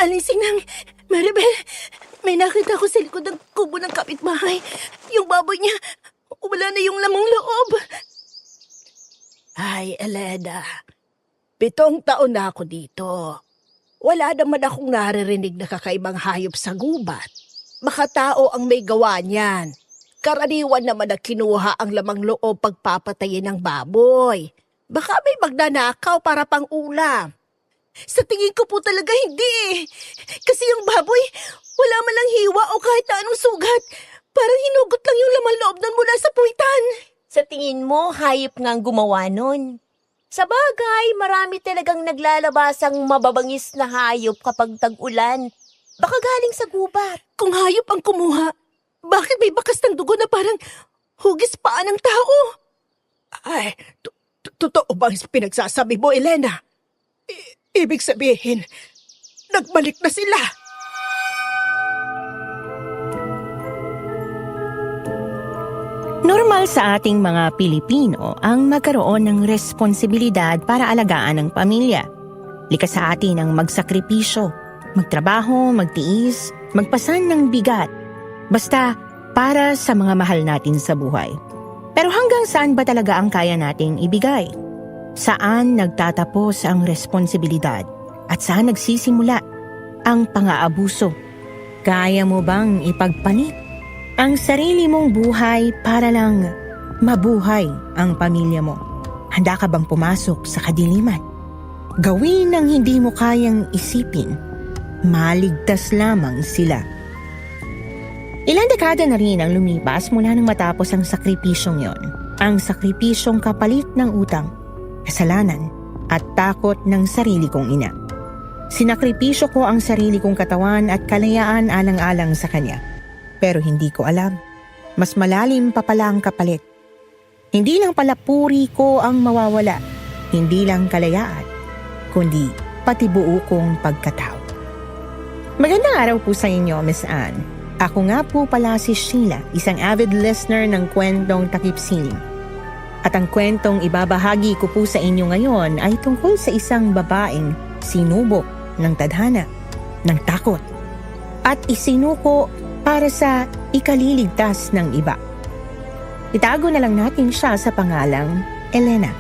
Alisinang, Maribel, may nakita ko sa likod ng kubo ng kapitbahay. Yung baboy niya, wala na yung lamang loob. Ay, Elena, 7 taon na ako dito. Wala naman akong naririnig na kakaibang hayop sa gubat. Makatao ang may gawa niyan. Karaniwan naman na kinuha ang lamang loob pagpapatayin ng baboy. Baka may magnanakaw para pang ulam. Sa tingin ko po talaga hindi. Kasi yung baboy, wala man lang hiwa o kahit na anong sugat. Parang hinugot lang yung laman loob nun mula sa puwitan. Sa tingin mo, hayop nga ang gumawa nun. Sa bagay, marami talagang naglalabasang mababangis na hayop kapag tag-ulan. Baka galing sa gubat. Kung hayop ang kumuha, bakit may bakas ng dugo na parang hugis paa ng tao? Ay, totoo bang pinagsasabi mo, Elena? Ibig sabihin, nagbalik na sila. Normal sa ating mga Pilipino ang magkaroon ng responsibilidad para alagaan ang pamilya. Likas sa atin ang magsakripisyo, magtrabaho, magtiis, magpasan ng bigat. Basta para sa mga mahal natin sa buhay. Pero hanggang saan ba talaga ang kaya nating ibigay? Saan nagtatapos ang responsibilidad? At saan nagsisimula ang pang-aabuso? Kaya mo bang ipagpalit ang sarili mong buhay para lang mabuhay ang pamilya mo? Handa ka bang pumasok sa kadiliman? Gawin ang hindi mo kayang isipin. Maligtas lamang sila. Ilang dekada na rin ang lumipas mula nang matapos ang sakripisyong yon. Ang sakripisyong kapalit ng utang, kasalanan, at takot ng sarili kong ina. Sinakripisyo ko ang sarili kong katawan at kalayaan alang-alang sa kanya. Pero hindi ko alam, mas malalim pa pala ang kapalit. Hindi lang pala puri ko ang mawawala, hindi lang kalayaan, kundi pati buo kong pagkatao. Magandang araw po sa inyo, Miss Anne. Ako nga po pala si Sheila, isang avid listener ng kwentong Takip Sining. At ang kwentong ibabahagi ko po sa inyo ngayon ay tungkol sa isang babaeng sinubok ng tadhana, ng takot, at isinuko para sa ikaliligtas ng iba. Itago na lang natin siya sa pangalang Elena.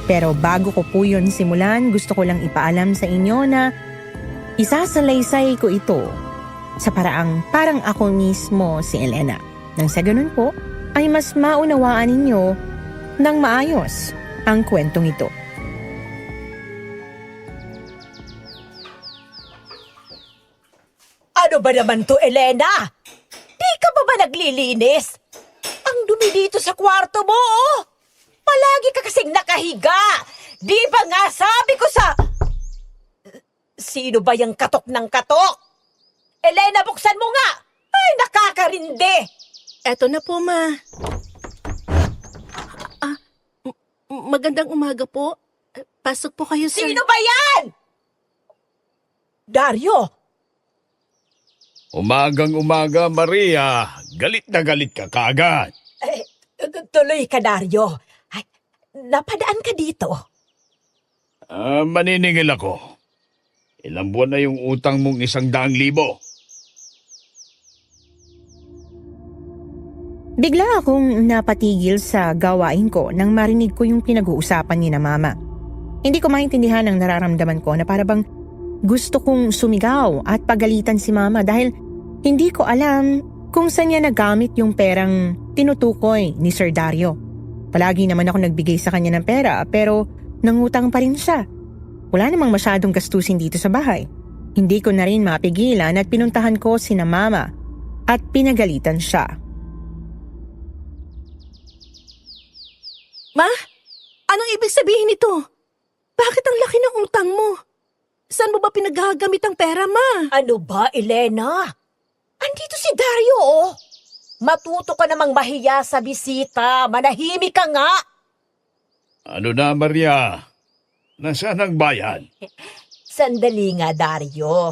Pero bago ko po yun simulan, gusto ko lang ipaalam sa inyo na isasalaysay ko ito sa paraang parang ako mismo si Elena. Nang sa ganun po, ay mas maunawaan ninyo ng maayos ang kwentong ito. Ano ba naman to, Elena? Di ka pa ba naglilinis? Ang dumi dito sa kwarto mo, oh! Palagi ka kasing nakahiga! Di ba nga sabi ko sa... Sino ba yung katok ng katok? Elena, buksan mo nga! Ay, nakakarindi! Eto na po, ma. Magandang umaga po. Pasok po kayo sa... Sino ba yan? Dario! Umagang-umaga, Maria. Galit na galit ka kaagad. Tuloy ka, Dario. Ay, napadaan ka dito. Maniningil ako. Ilang buwan na yung utang mong 100,000. Bigla akong napatigil sa gawain ko nang marinig ko yung pinag-uusapan ni na mama. Hindi ko maintindihan ang nararamdaman ko na parang gusto kong sumigaw at pagalitan si mama dahil hindi ko alam kung saan niya nagamit yung perang tinutukoy ni Sir Dario. Palagi naman ako nagbigay sa kanya ng pera pero nangutang pa rin siya. Wala namang masyadong gastusin dito sa bahay. Hindi ko na rin mapigilan at pinuntahan ko sina mama at pinagalitan siya. Ma? Anong ibig sabihin nito? Bakit ang laki ng utang mo? Saan mo ba pinaghagamit ang pera, ma? Ano ba, Elena? Andito si Dario, oh. Matuto ka namang mahiya sa bisita. Manahimik ka nga. Ano na, Maria? Nasaan ang bayan? Sandali nga, Dario.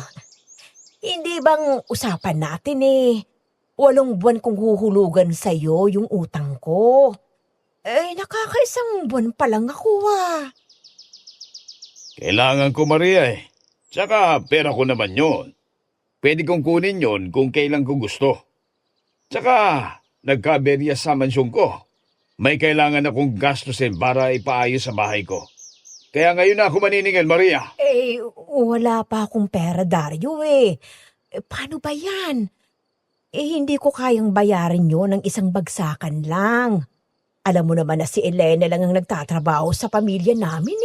Hindi bang usapan natin 8 buwan kong huhulugan sa'yo yung utang ko. Nakakaisang buwan pa lang ako, ah. Kailangan ko, Maria, Tsaka pera ko naman yon. Pwede kong kunin yon kung kailan ko gusto. Tsaka nagkaberya sa mansyon ko. May kailangan akong gastusin para ipaayos sa bahay ko. Kaya ngayon na ako maniningil, Maria. Wala pa akong pera, Dario paano ba yan? Hindi ko kayang bayarin yon ng isang bagsakan lang. Alam mo naman na si Elena lang ang nagtatrabaho sa pamilya namin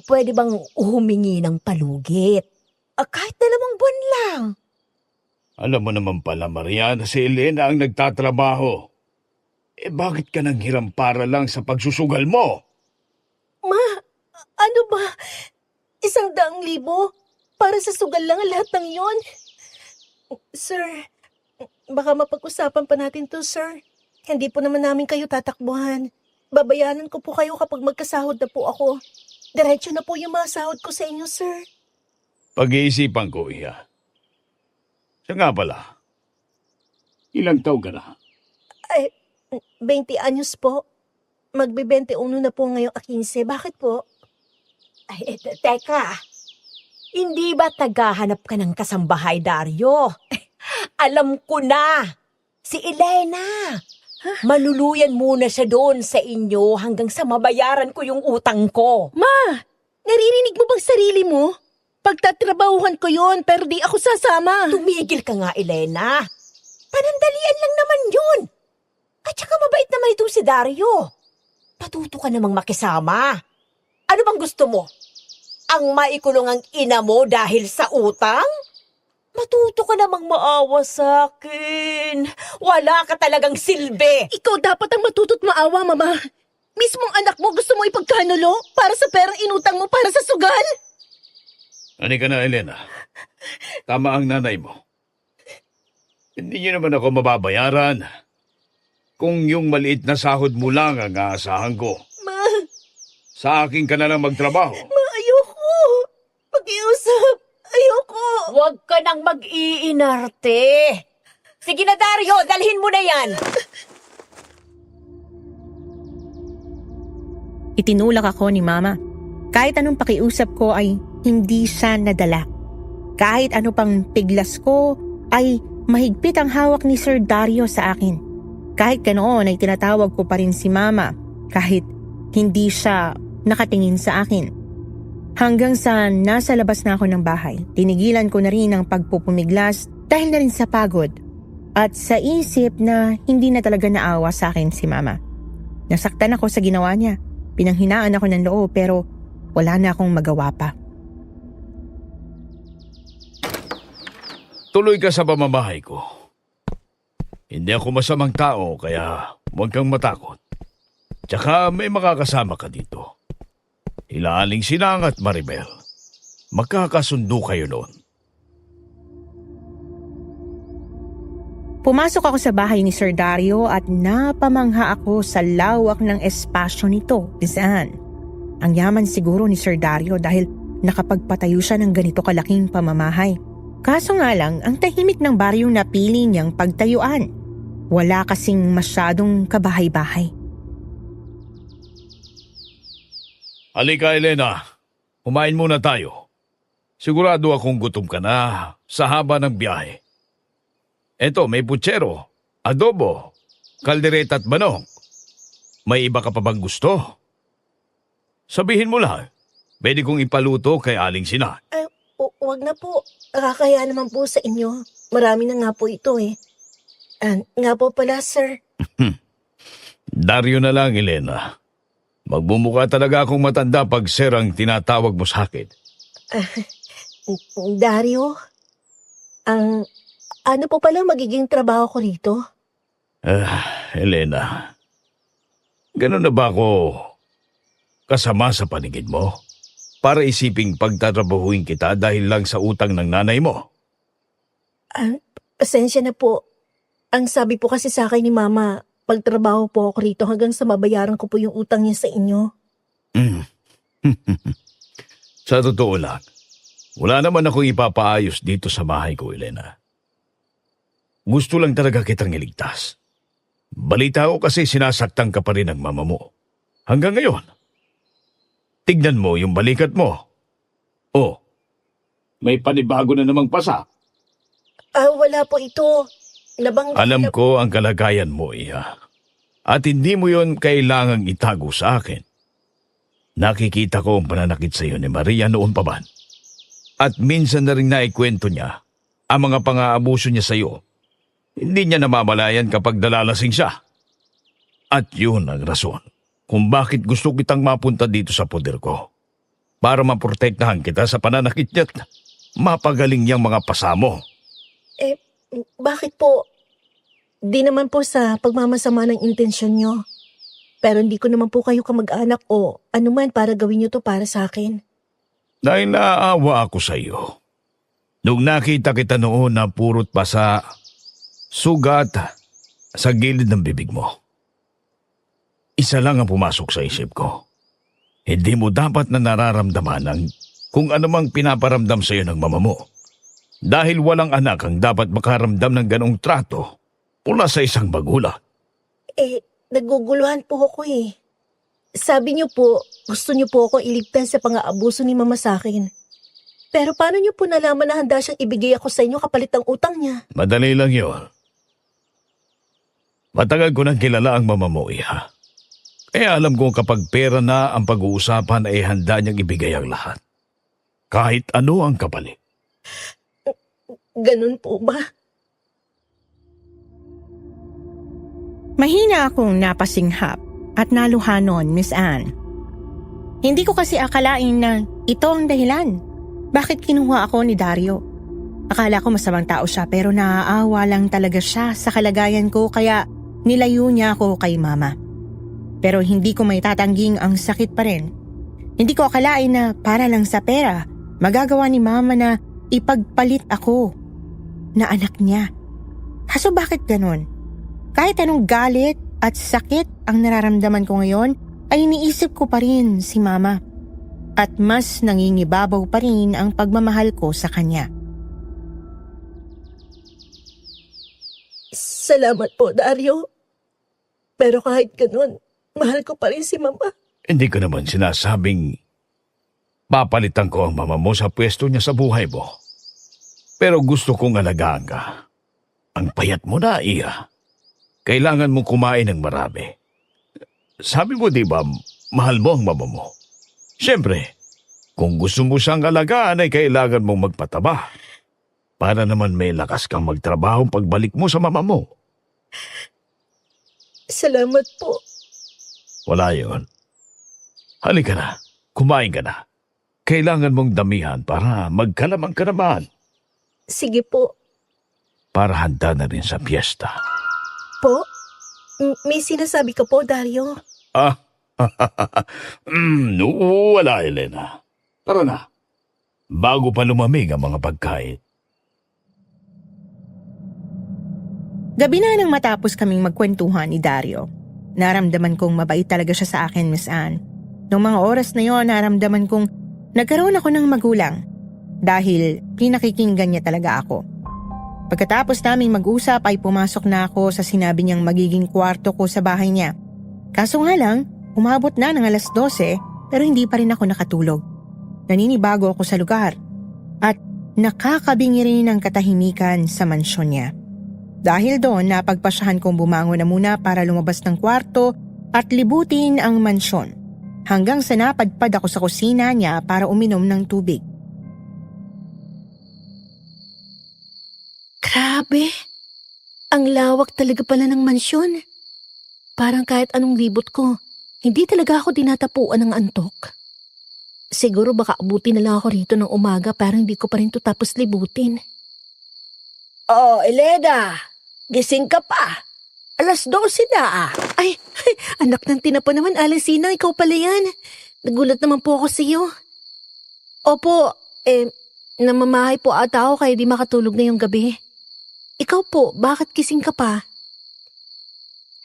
Pwede bang humingi ng palugit? Kahit 2 buwan lang. Alam mo naman pala, Maria, na si Elena ang nagtatrabaho. Bakit ka nang hiram para lang sa pagsusugal mo? Ma, ano ba? 100,000 para sa sugal lang ang lahat ng yon? Sir, baka mapag-usapan pa natin to, sir. Hindi po naman namin kayo tatakbuhan. Babayaran ko po kayo kapag magkasahod na po ako. Diretso na po yung mga sahod ko sa inyo, sir. Pag-iisipan ko, Iha. Siya nga pala. Ilang taon ka na? Ay, 20 anyos po. Magbe-21 na po ngayong 15. Bakit po? Teka. Hindi ba tagahanap ka ng kasambahay, Dario? Alam ko na. Si Elena. Maluluyan muna siya doon sa inyo hanggang sa mabayaran ko yung utang ko. Naririnig mo bang sarili mo? Pagtatrabahuhan ko yon pero di ako sasama. Tumigil ka nga, Elena. Panandalian lang naman yun. At saka mabait naman itong si Dario. Patuto ka namang makisama. Ano bang gusto mo? Ang maikulong ang ina mo dahil sa utang? Matuto ka namang maawa sa akin. Wala ka talagang silbi. Ikaw dapat ang matuto't maawa, Mama. Mismong anak mo gusto mo ipagkanulo para sa perang inutang mo para sa sugal? Ani ka na, Elena. Tama ang nanay mo. Hindi niyo naman ako mababayaran. Kung yung maliit na sahod mo lang ang aasahan ko. Ma, Sa akin ka na lang magtrabaho. ayoko. Pag-iusap. Ayoko. Huwag ka nang mag-iinarte. Sige na, Dario, dalhin mo na yan. Itinulak ako ni Mama. Kahit anong pakiusap ko ay hindi siya nadala. Kahit ano pang piglas ko ay mahigpit ang hawak ni Sir Dario sa akin. Kahit ganoon ay tinatawag ko pa rin si Mama kahit hindi siya nakatingin sa akin. Hanggang sa nasa labas na ako ng bahay, tinigilan ko na rin ang pagpupumiglas dahil na rin sa pagod at sa isip na hindi na talaga naawa sa akin si Mama. Nasaktan ako sa ginawa niya. Pinanghinaan ako ng loob pero wala na akong magawa pa. Tuloy ka sa pamamahay ko. Hindi ako masamang tao kaya huwag kang matakot. Tsaka may makakasama ka dito. Aling Sinang at Maribel. Magkakasundo kayo noon. Pumasok ako sa bahay ni Sir Dario at napamangha ako sa lawak ng espasyo nito. Saan? Ang yaman siguro ni Sir Dario dahil nakapagpatayo siya ng ganito kalaking pamamahay. Kaso nga lang, ang tahimik ng baryong napili niyang pagtayuan. Wala kasing masyadong kabahay-bahay. Halika, Elena. Kumain muna tayo. Sigurado akong gutom ka na sa haba ng biyahe. Eto, may putsero, adobo, kaldereta at manok. May iba ka pa bang gusto? Sabihin mo lang. Pwede kong ipaluto kay Aling Sina. Wag na po. Nakakaya naman po sa inyo. Marami na nga po ito nga po pala, sir. Dario na lang, Elena. Magbumuka talaga akong matanda pag sir ang tinatawag mo sa akin. Dario, ano po pala magiging trabaho ko rito? Elena, ganun na ba ako kasama sa paningin mo? Para isiping pagtatrabahuin kita dahil lang sa utang ng nanay mo? Pasensya na po. Ang sabi po kasi sa akin ni Mama, pagtrabaho po ako rito hanggang sa mabayaran ko po yung utang niya sa inyo. Sa totoo lang, wala naman akong ipapaayos dito sa bahay ko, Elena. Gusto lang talaga kitang iligtas. Balita ko kasi sinasaktan ka pa rin ng mama mo. Hanggang ngayon. Tignan mo yung balikat mo. Oh, May panibago na namang pasa. Wala po ito. Nabanggit Alam ko ang kalagayan mo, Iha. At hindi mo yon kailangang itago sa akin. Nakikita ko ang pananakit sa iyo ni Maria noon pa man. At minsan na rin naikwento niya ang mga pang-aabuso niya sa iyo. Hindi niya namamalayan kapag nalalasing siya. At yun ang rason kung bakit gusto kitang mapunta dito sa poder ko. Para maprotektahan kita sa pananakit niya at mapagaling niyang mga pasamo. Bakit po? Di naman po sa pagmamasama ng intensyon nyo. Pero hindi ko naman po kayo kamag-anak o anuman para gawin nyo to para sa akin. Dahil naaawa ako sa iyo. Nung nakita kita noon na purot pa sa sugat sa gilid ng bibig mo. Isa lang ang pumasok sa isip ko. Hindi mo dapat na nararamdaman ang kung anumang pinaparamdam sa iyo ng mama mo. Dahil walang anak ang dapat makaramdam ng ganong trato mula sa isang magulang. Naguguluhan po ako eh. Sabi niyo po, gusto niyo po ako iligtas sa pang-aabuso ni mama sa akin. Pero paano niyo po nalaman na handa siyang ibigay ako sa inyo kapalit ng utang niya? Madali lang yun. Matagal ko nang kilala ang mama mo, Iha. Kaya alam ko kapag pera na ang pag-uusapan ay handa niyang ibigay ang lahat. Kahit ano ang kapalit. Ganun po ba? Mahina akong napasinghap at naluhanon, Miss Anne. Hindi ko kasi akalain na ito ang dahilan. Bakit kinuha ako ni Dario? Akala ko masamang tao siya pero naaawa lang talaga siya sa kalagayan ko kaya nilayo niya ako kay mama. Pero hindi ko may tatangging ang sakit pa rin. Hindi ko akalain na para lang sa pera, magagawa ni mama na ipagpalit ako na anak niya. Kaso bakit ganun? Kahit anong galit at sakit ang nararamdaman ko ngayon, ay iniisip ko pa rin si mama. At mas nangingibabaw pa rin ang pagmamahal ko sa kanya. Salamat po, Dario. Pero kahit ganun, mahal ko pa rin si mama. Hindi ko naman sinasabing papalitan ko ang mama mo sa pwesto niya sa buhay mo. Pero gusto kong alagaan ka. Ang payat mo na, Iha. Kailangan mo kumain ng marami. Sabi mo, di ba, mahal mo ang mama mo? Siyempre, kung gusto mo siyang alagaan ay kailangan mong magpataba. Para naman may lakas kang magtrabaho pagbalik mo sa mama mo. Salamat po. Wala yun. Halika na, kumain ka na. Kailangan mong damihan para magkalamang ka naman. Sige po. Para handa na rin sa piyesta. Po? May sinasabi ka po, Dario? Wala, Elena. Tara na. Bago pa lumamig ang mga pagkain. Gabi na nang matapos kaming magkwentuhan ni Dario. Naramdaman kong mabait talaga siya sa akin, Miss Anne. Noong mga oras na yon, naramdaman kong nagkaroon ako ng magulang dahil pinakikinggan niya talaga ako. Pagkatapos naming mag-usap ay pumasok na ako sa sinabi niyang magiging kwarto ko sa bahay niya. Kaso nga lang, umabot na ng 12:00 pero hindi pa rin ako nakatulog. Naninibago ako sa lugar at nakakabingi rin ang katahimikan sa mansyon niya. Dahil doon, napagpasyahan kong bumangon na muna para lumabas ng kwarto at libutin ang mansyon hanggang sa napadpad ako sa kusina niya para uminom ng tubig. Grabe. Ang lawak talaga pala ng mansyon. Parang kahit anong libot ko, hindi talaga ako dinatapuan ng antok. Siguro baka abutin na lang ako rito ng umaga pero hindi ko pa rin to tapos libutin. Oh, Elena! Gising ka pa. 12:00 na. Ay, anak ng tinapa naman, Alasina, ikaw pala yan. Nagulat naman po ako sa iyo. Opo, namamahay po ata ako kaya di makatulog ngayong gabi. Ikaw po, bakit gising ka pa?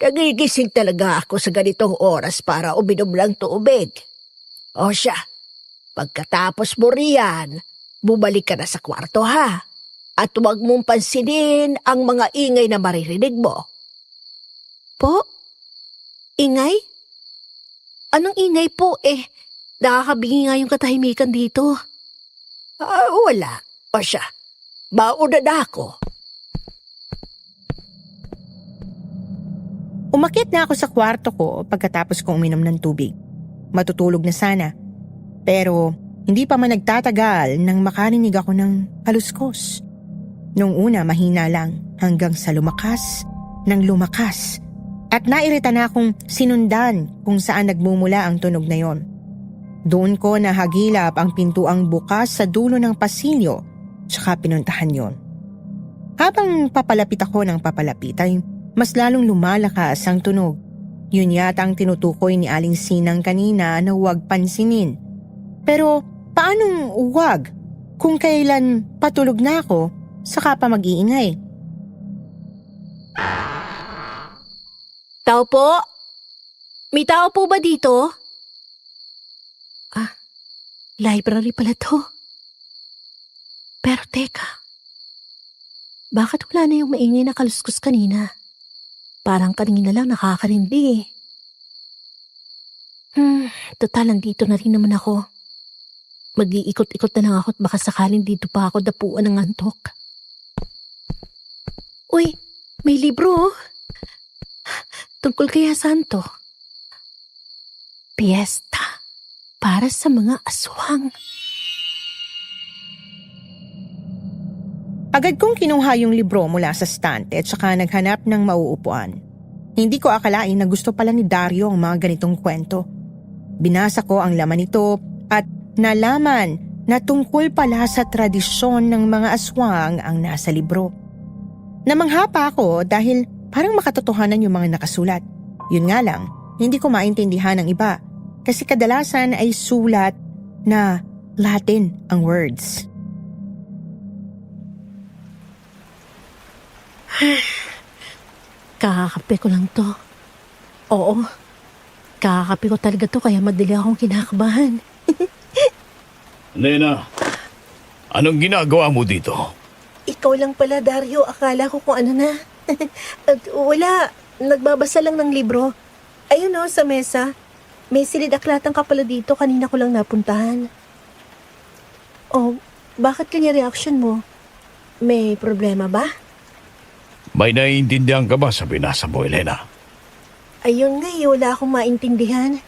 Nagigising talaga ako sa ganitong oras para uminom ng tubig. O siya, pagkatapos mo riyan, bumalik ka na sa kwarto ha. At huwag mong pansinin ang mga ingay na maririnig mo. Po? Ingay? Anong ingay po? Nakakabingi nga yung katahimikan dito. Wala. O siya, mauna na ako. Umakyat na ako sa kwarto ko pagkatapos kong uminom ng tubig. Matutulog na sana. Pero hindi pa man nagtatagal nang makarinig ako ng kaluskos. Nung una mahina lang hanggang sa lumakas ng lumakas. At nairita na akong sinundan kung saan nagmumula ang tunog na yon. Doon ko nahagilap ang pintuang bukas sa dulo ng pasilyo tsaka pinuntahan yon. Habang papalapit ako ng papalapit ay mas lalong lumalakas ang tunog. Yun yata ang tinutukoy ni Aling Sinang kanina na huwag pansinin. Pero paanong huwag kung kailan patulog na ako saka pa mag-iingay? Tao po? May tao po ba dito? Library pala to. Pero teka, bakit wala na yung maingay na kaluskus kanina? Parang kanina lang nakakarindi total nandito na rin naman ako. Mag-iikot-ikot na lang ako at baka sakaling dito pa ako dapuan ng antok. Uy, may libro oh. Tungkol kaya saan to? Piyesta para sa mga aswang. Agad kong kinuha yung libro mula sa stante at saka naghanap ng mauupuan. Hindi ko akalain na gusto pala ni Dario ang mga ganitong kwento. Binasa ko ang laman nito at nalaman na tungkol pala sa tradisyon ng mga aswang ang nasa libro. Namangha pa ako dahil parang makatotohanan yung mga nakasulat. Yun nga lang, hindi ko maintindihan ang iba kasi kadalasan ay sulat na Latin ang words. Kakakape ko lang to. Oo, kakakape ko talaga to kaya madali akong kinakabahan. Lena, anong ginagawa mo dito? Ikaw lang pala, Dario. Akala ko kung ano na. Wala, nagbabasa lang ng libro. Ayun o, sa mesa. May silid-aklatan ka pala dito, kanina ko lang napuntahan. Oh, bakit kanya reaction mo? May problema ba? May naiintindihan ka ba sa binasa mo, Elena? Ayun nga wala akong maintindihan.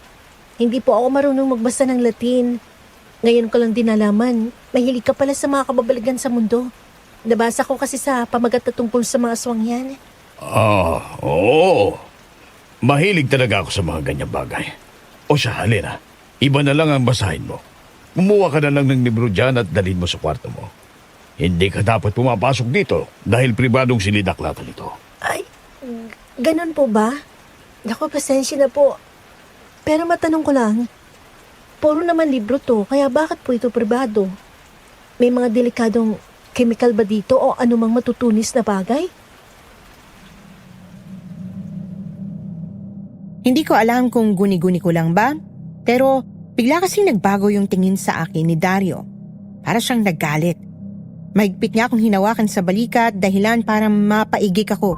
Hindi po ako marunong magbasa ng Latin. Ngayon ko lang din nalaman, mahilig ka pala sa mga kababalagan sa mundo. Nabasa ko kasi sa pamagat na tungkol sa mga aswang yan. Oo. Mahilig talaga ako sa mga ganyang bagay. O siya, Elena, iba na lang ang basahin mo. Kumuha ka na lang ng libro dyan at dalhin mo sa kwarto mo. Hindi ka dapat pumapasok dito dahil pribadong sinidaklatan ito. Ay, ganun po ba? Naku, pasensya na po. Pero matanong ko lang, puro naman libro to, kaya bakit po ito pribado? May mga delikadong chemical ba dito o anumang matutunis na bagay? Hindi ko alam kung guni-guni ko lang ba, pero bigla kasing nagbago yung tingin sa akin ni Dario. Para siyang naggalit. Mahigpit niya akong hinawakan sa balikat dahilan para mapaigik ako.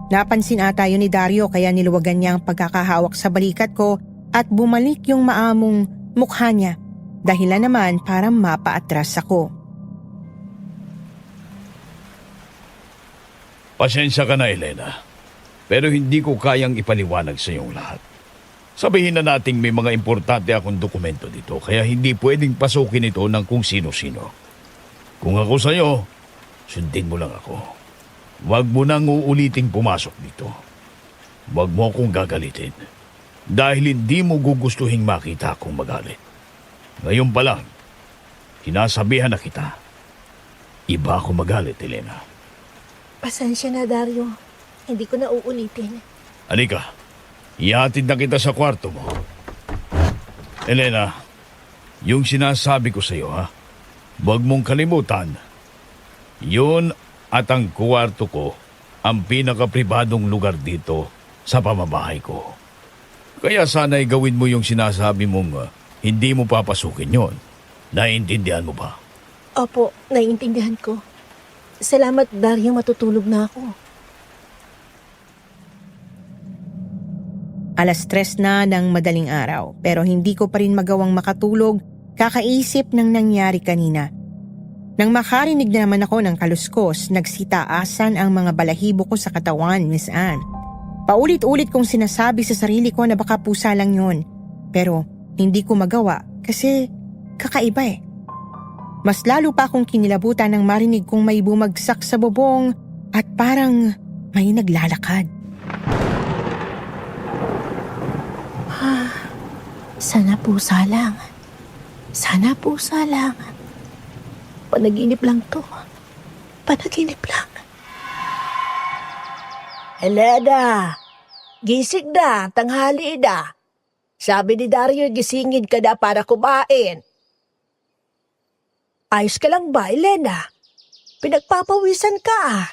Napansin ata yun ni Dario kaya niluwagan niya ang pagkakahawak sa balikat ko at bumalik yung maamong mukha niya. Dahilan naman para mapaatras ako. Pasensya ka na, Elena. Pero hindi ko kayang ipaliwanag sa iyong lahat. Sabihin na nating may mga importante akong dokumento dito kaya hindi pwedeng pasukin ito ng kung sino-sino. Kung ako sa'yo, sundin mo lang ako. Huwag mo nang uuliting pumasok dito. Huwag mo akong gagalitin. Dahil hindi mo gugustuhin makita akong magalit. Ngayon pa lang, sinasabihan na kita. Iba ako magalit, Elena. Pasensya na, Dario. Hindi ko na uulitin. Halika, ihatid na kita sa kwarto mo. Elena, yung sinasabi ko sa'yo, ha? Huwag mong kalimutan. Yun at ang kwarto ko ang pinakapribadong lugar dito sa pamamahay ko. Kaya sana'y gawin mo yung sinasabi mong hindi mo papasukin yon. Naiintindihan mo ba? Opo, naiintindihan ko. Salamat, Dario, matutulog na ako. 3:00 na ng madaling araw pero hindi ko pa rin magawang makatulog kakaisip ng nangyari kanina. Nang makarinig na naman ako ng kaluskos, nagsitaasan ang mga balahibo ko sa katawan, Miss Anne. Paulit-ulit kong sinasabi sa sarili ko na baka pusa lang yun. Pero hindi ko magawa kasi kakaiba eh. Mas lalo pa akong kinilabutan nang marinig kong may bumagsak sa bubong at parang may naglalakad. Sana pusa lang. Sana pusa lang. Panaginip lang to. Panaginip lang. Elena, gising na, tanghali na. Sabi ni Dario, gisingin ka na para kumain. Ayos ka lang ba, Elena? Pinagpapawisan ka ah.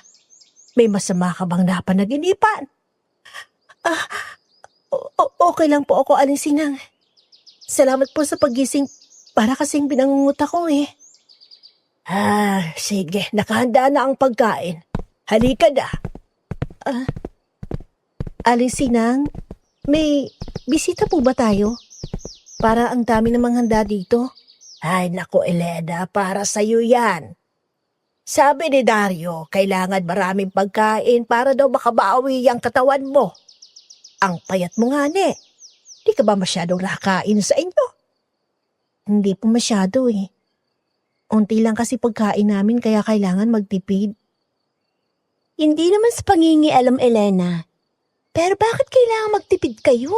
May masama ka bang napanaginipan? Okay lang po ako, Aling Sinang. Salamat po sa pagising para kasing binangungot ako eh. Sige, nakahanda na ang pagkain. Halika na. Aling Sinang, may bisita po ba tayo? Para ang dami namang handa dito. Ay nako Elena, para sa'yo yan. Sabi ni Dario, kailangan maraming pagkain para daw makabawi ang katawan mo. Ang payat mo nga ne. Di ka ba masyadong nakakain sa inyo? Hindi po masyado eh. Unti lang kasi pagkain namin kaya kailangan magtipid. Hindi naman sa pangingialam, Elena. Pero bakit kailangan magtipid kayo?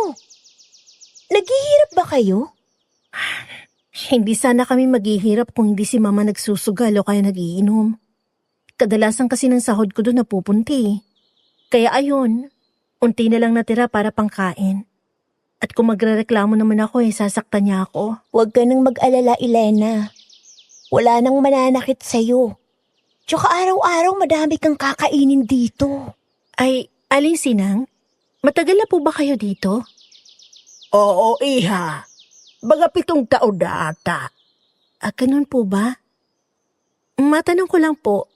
Naghihirap ba kayo? Hindi sana kami maghihirap kung hindi si Mama nagsusugal o kaya nagiinom. Kadalasan kasi ng sahod ko doon napupunti. Kaya ayun, unti na lang natira para pangkain. At kung magrereklamo naman ako sasaktan niya ako. Huwag ka nang mag-alala, Elena. Wala nang mananakit sa'yo. Tsaka araw-araw madami kang kakainin dito. Ay, Aling Sinang, matagal na po ba kayo dito? Oo, iha. Baga 7 taon na ata. Ganun po ba? Matanong ko lang po,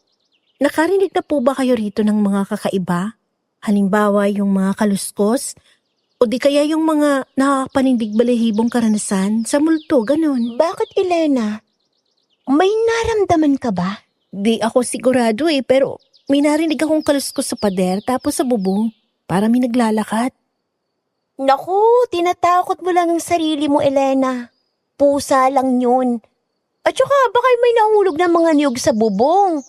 nakarinig na po ba kayo rito ng mga kakaiba? Halimbawa yung mga kaluskos? O di kaya yung mga nakakapanindig balahibong karanasan sa multo, ganun? Bakit, Elena? May naramdaman ka ba? Di ako sigurado pero may narinig akong kaluskos sa pader tapos sa bubong para may naglalakad. Naku, tinatakot mo lang ang sarili mo, Elena. Pusa lang yun. At saka baka may nahulog na mga niyog sa bubong.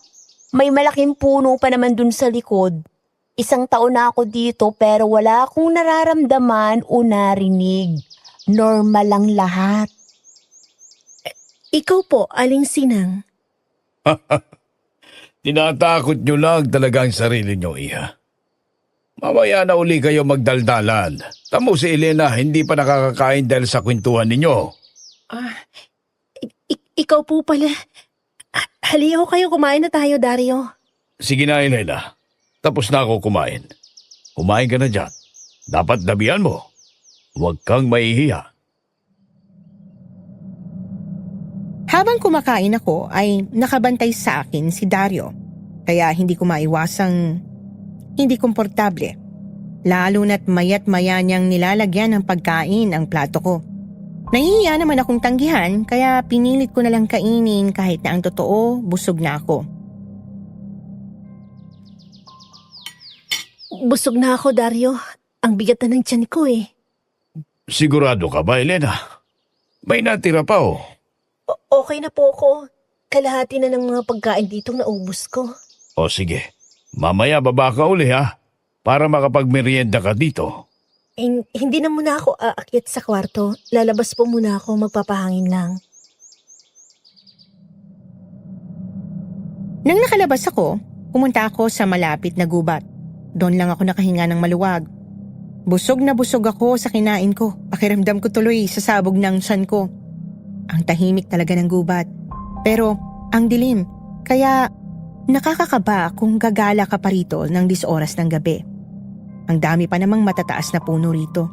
May malaking puno pa naman dun sa likod. 1 taon na ako dito pero wala akong nararamdaman o narinig. Normal lang lahat. Ikaw po, Aling Sinang. Tinatakot nyo lang talaga ang sarili nyo, iha. Mamaya na uli kayo magdaldalan. Tamo si Elena, hindi pa nakakakain dahil sa kwentuhan ninyo. Ikaw po pala. Haliho kayo, kumain na tayo, Dario. Sige na, Elena. Tapos na ako kumain. Kumain ka na dyan. Dapat dabihan mo. Huwag kang maihiya. Habang kumakain ako ay nakabantay sa akin si Dario. Kaya hindi ko maiwasang hindi komportable. Lalo na't mayat maya niyang nilalagyan ng pagkain ang plato ko. Nahihiya naman akong tanggihan kaya pinilit ko na lang kainin kahit na ang totoo busog na ako. Busog na ako, Dario. Ang bigat na ng tiyan ko Sigurado ka ba, Elena? May natira pa Okay na po ako. Kalahati na ng mga pagkain dito naubos ko. O sige, mamaya baba ka uli ha, para makapagmerienda ka dito. Hindi na muna ako aakyat sa kwarto. Lalabas po muna ako, magpapahangin lang. Nang nakalabas ako, pumunta ako sa malapit na gubat. Doon lang ako nakahinga ng maluwag. Busog na busog ako sa kinain ko. Pakiramdam ko tuloy sa sabog ng tiyan ko. Ang tahimik talaga ng gubat. Pero ang dilim, kaya nakakakaba kung gagala ka pa rito ng 10 oras ng gabi. Ang dami pa namang matataas na puno rito.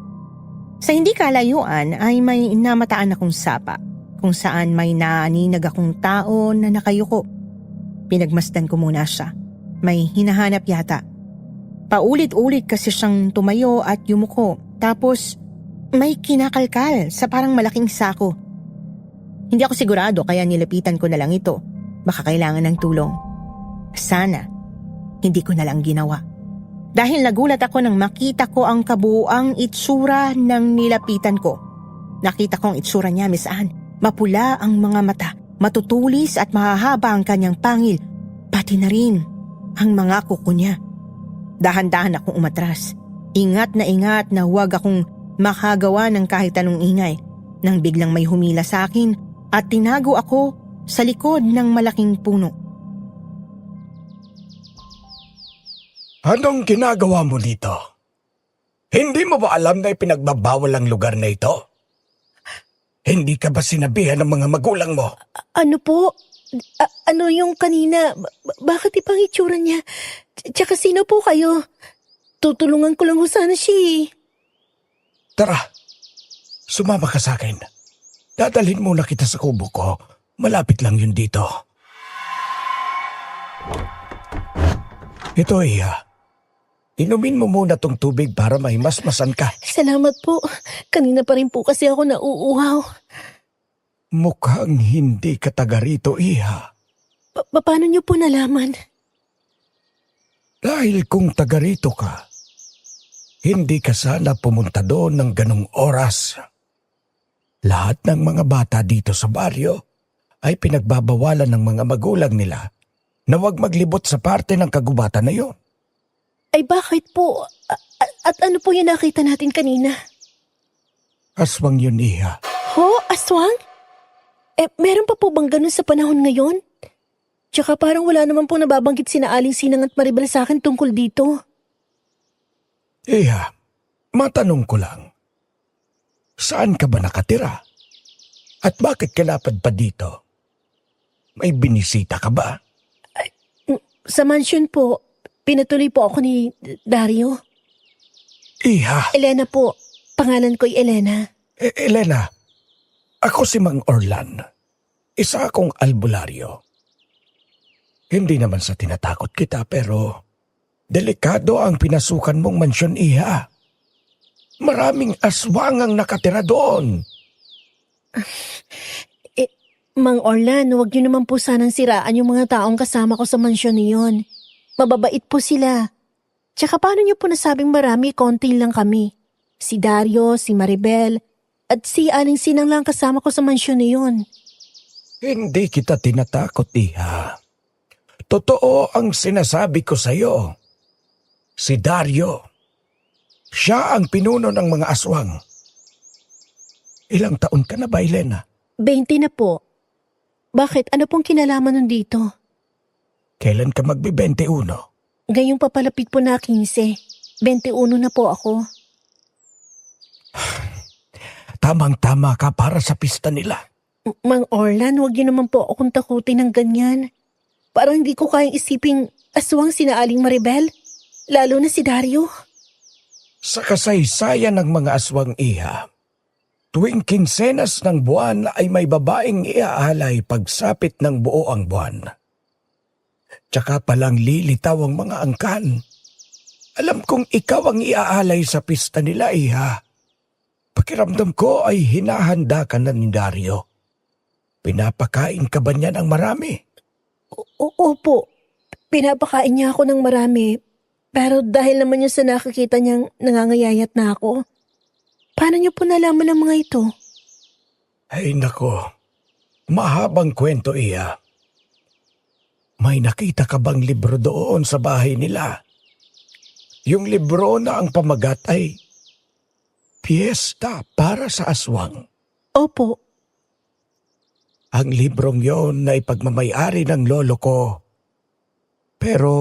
Sa hindi kalayuan ay may namataan akong sapa, kung saan may naaninag akong tao na nakayuko. Pinagmasdan ko muna siya. May hinahanap yata. Paulit-ulit kasi siyang tumayo at yumuko. Tapos may kinakalkal sa parang malaking sako. Hindi ako sigurado kaya nilapitan ko na lang ito. baka kailangan ng tulong. Sana, hindi ko na lang ginawa. Dahil nagulat ako nang makita ko ang kabuuang itsura ng nilapitan ko. Nakita kong itsura niya, Miss Anne. Mapula ang mga mata, matutulis at mahahaba ang kanyang pangil, pati na rin ang mga kuko niya. Dahan-dahan akong umatras. Ingat na huwag akong makagawa ng kahit anong ingay nang biglang may humila sa akin at tinago ako sa likod ng malaking puno. Anong ginagawa mo dito? Hindi mo ba alam na ipinagbabawal ang lugar na ito? Hindi ka ba sinabihan ng mga magulang mo? Ano po? Ano yung kanina? Bakit ipang itsura niya? Tsaka sino po kayo? Tutulungan ko lang ho sana siya eh. Tara, sumama ka sa akin. Dadalhin muna kita sa kubo ko. Malapit lang yun dito. Ito, Iha. Inumin mo muna tong tubig para mahimasmasan ka. Salamat po. Kanina pa rin po kasi ako nauuhaw. Mukhang hindi ka taga rito, Iha. Paano niyo po nalaman? Dahil kung taga rito ka, hindi ka sana pumunta doon ng ganong oras. Lahat ng mga bata dito sa baryo ay pinagbabawalan ng mga magulang nila na huwag maglibot sa parte ng kagubatan na yon. Ay bakit po? At ano po yung nakita natin kanina? Aswang yun, Iha. Ho? Aswang? Meron pa po bang ganun sa panahon ngayon? Tsaka parang wala naman po nababanggit sina Aling Sinang at Maribel sa akin tungkol dito. Iha, matanong ko lang. Saan ka ba nakatira? At bakit ka lapad pa dito? May binisita ka ba? Sa mansion po, pinatuloy po ako ni Dario. Iha, Elena po. Pangalan ko'y Elena. Elena, ako si Mang Orlan. Isa akong albularyo. Hindi naman sa tinatakot kita pero delikado ang pinasukan mong mansyon, Iha. Maraming aswang ang nakatira doon. Mang Orlan, huwag niyo naman po sanang siraan yung mga taong kasama ko sa mansyon niyon. Mababait po sila. Tsaka paano niyo po nasabing marami, konti lang kami. Si Dario, si Maribel, at si Aling Sinang lang kasama ko sa mansyon niyon. Hindi kita tinatakot, Iha. Totoo ang sinasabi ko sa'yo. Si Dario, siya ang pinuno ng mga aswang. Ilang taon ka na ba, Elena? 20 na po. Bakit? Ano pong kinalaman nun dito? Kailan ka magbi-21? Ngayong papalapit po na 15. 21 na po ako. Tamang-tama ka para sa pista nila. Mang Orlan, huwag niyo naman po akong takutin ng ganyan. Parang hindi ko kayang isiping aswang sina Aling Maribel, lalo na si Dario. Sa kasaysayan ng mga aswang, Iha, tuwing kinsenas ng buwan ay may babaeng iaalay pagsapit ng buo ang buwan. Tsaka palang lilitaw ang mga angkan. Alam kong ikaw ang iaalay sa pista nila, Iha. Pakiramdam ko ay hinahanda ka na ni Dario. Pinapakain ka ba niya ng marami? Opo, pinapakain niya ako ng marami. Pero dahil naman yun sa nakikita niyang nangangayayat na ako, paano niyo po nalaman ang mga ito? Ay nako, mahabang kwento, Iya. May nakita ka bang libro doon sa bahay nila? Yung libro na ang pamagat ay Piyesta para sa Aswang. Opo. Ang librong yon na ipagmamayari ng lolo ko. Pero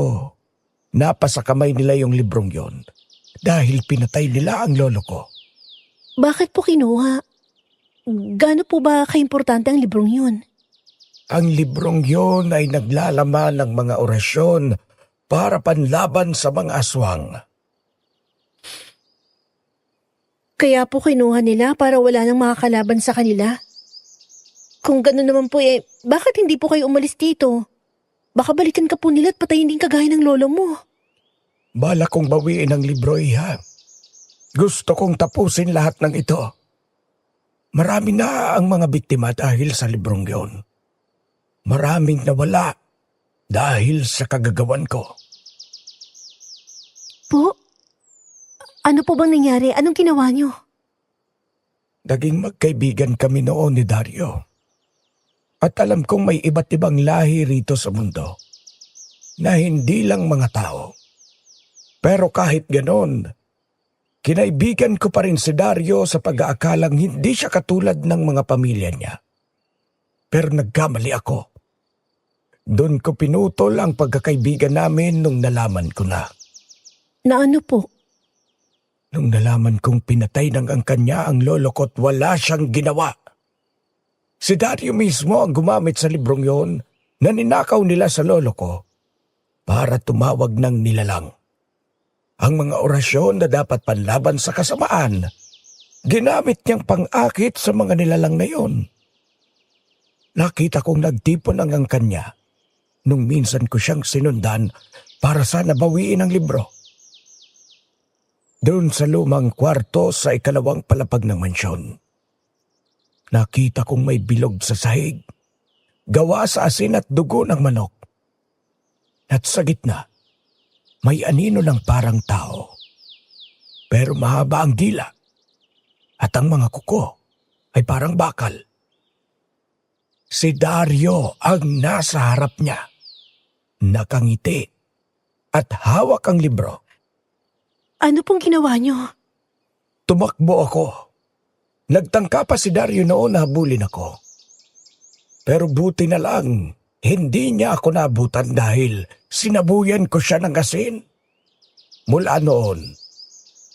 napasa kamay nila yung librong yon dahil pinatay nila ang lolo ko. Bakit po kinuha? Gaano po ba kaimportante ang librong yun? Ang librong yon ay naglalaman ng mga orasyon para panlaban sa mga aswang. Kaya po kinuha nila para wala nang makakalaban sa kanila? Kung gano'n naman po bakit hindi po kayo umalis dito? Baka balikan ka po nila at patayin din kagaya ng lolo mo. Bala kong bawiin ang libro, Iha. Gusto kong tapusin lahat ng ito. Marami na ang mga biktima dahil sa librong yon. Maraming nawala dahil sa kagagawan ko. Po? Ano po bang nangyari? Anong ginawa niyo? Naging magkaibigan kami noon ni Dario. At alam kong may iba't ibang lahi rito sa mundo na hindi lang mga tao. Pero kahit ganon, kinaibigan ko pa rin si Dario sa pag-aakalang hindi siya katulad ng mga pamilya niya. Pero nagkamali ako. Doon ko pinutol ang pagkakaibigan namin nung nalaman ko na. Na ano po? Nung nalaman kong pinatay ng angkan niya ang lolo ko't wala siyang ginawa. Si Dario mismo ang gumamit sa librong yon na ninakaw nila sa lolo ko para tumawag ng nilalang. Ang mga orasyon na dapat panlaban sa kasamaan, ginamit niyang pang-akit sa mga nilalang na yon. Nakita kong nagtipon ang angkan niya nung minsan ko siyang sinundan para sana bawiin ang libro. Doon sa lumang kwarto sa ikalawang palapag ng mansyon. Nakita kong may bilog sa sahig, gawa sa asin at dugo ng manok. At sa gitna, may anino ng parang tao. Pero mahaba ang dila at ang mga kuko ay parang bakal. Si Dario ang nasa harap niya, nakangiti at hawak ang libro. Ano pong ginawa niyo? Tumakbo ako. Nagtangka pa si Dario noon na habulin ako. Pero buti na lang, hindi niya ako nabutan dahil sinabuyan ko siya ng asin. Mula noon,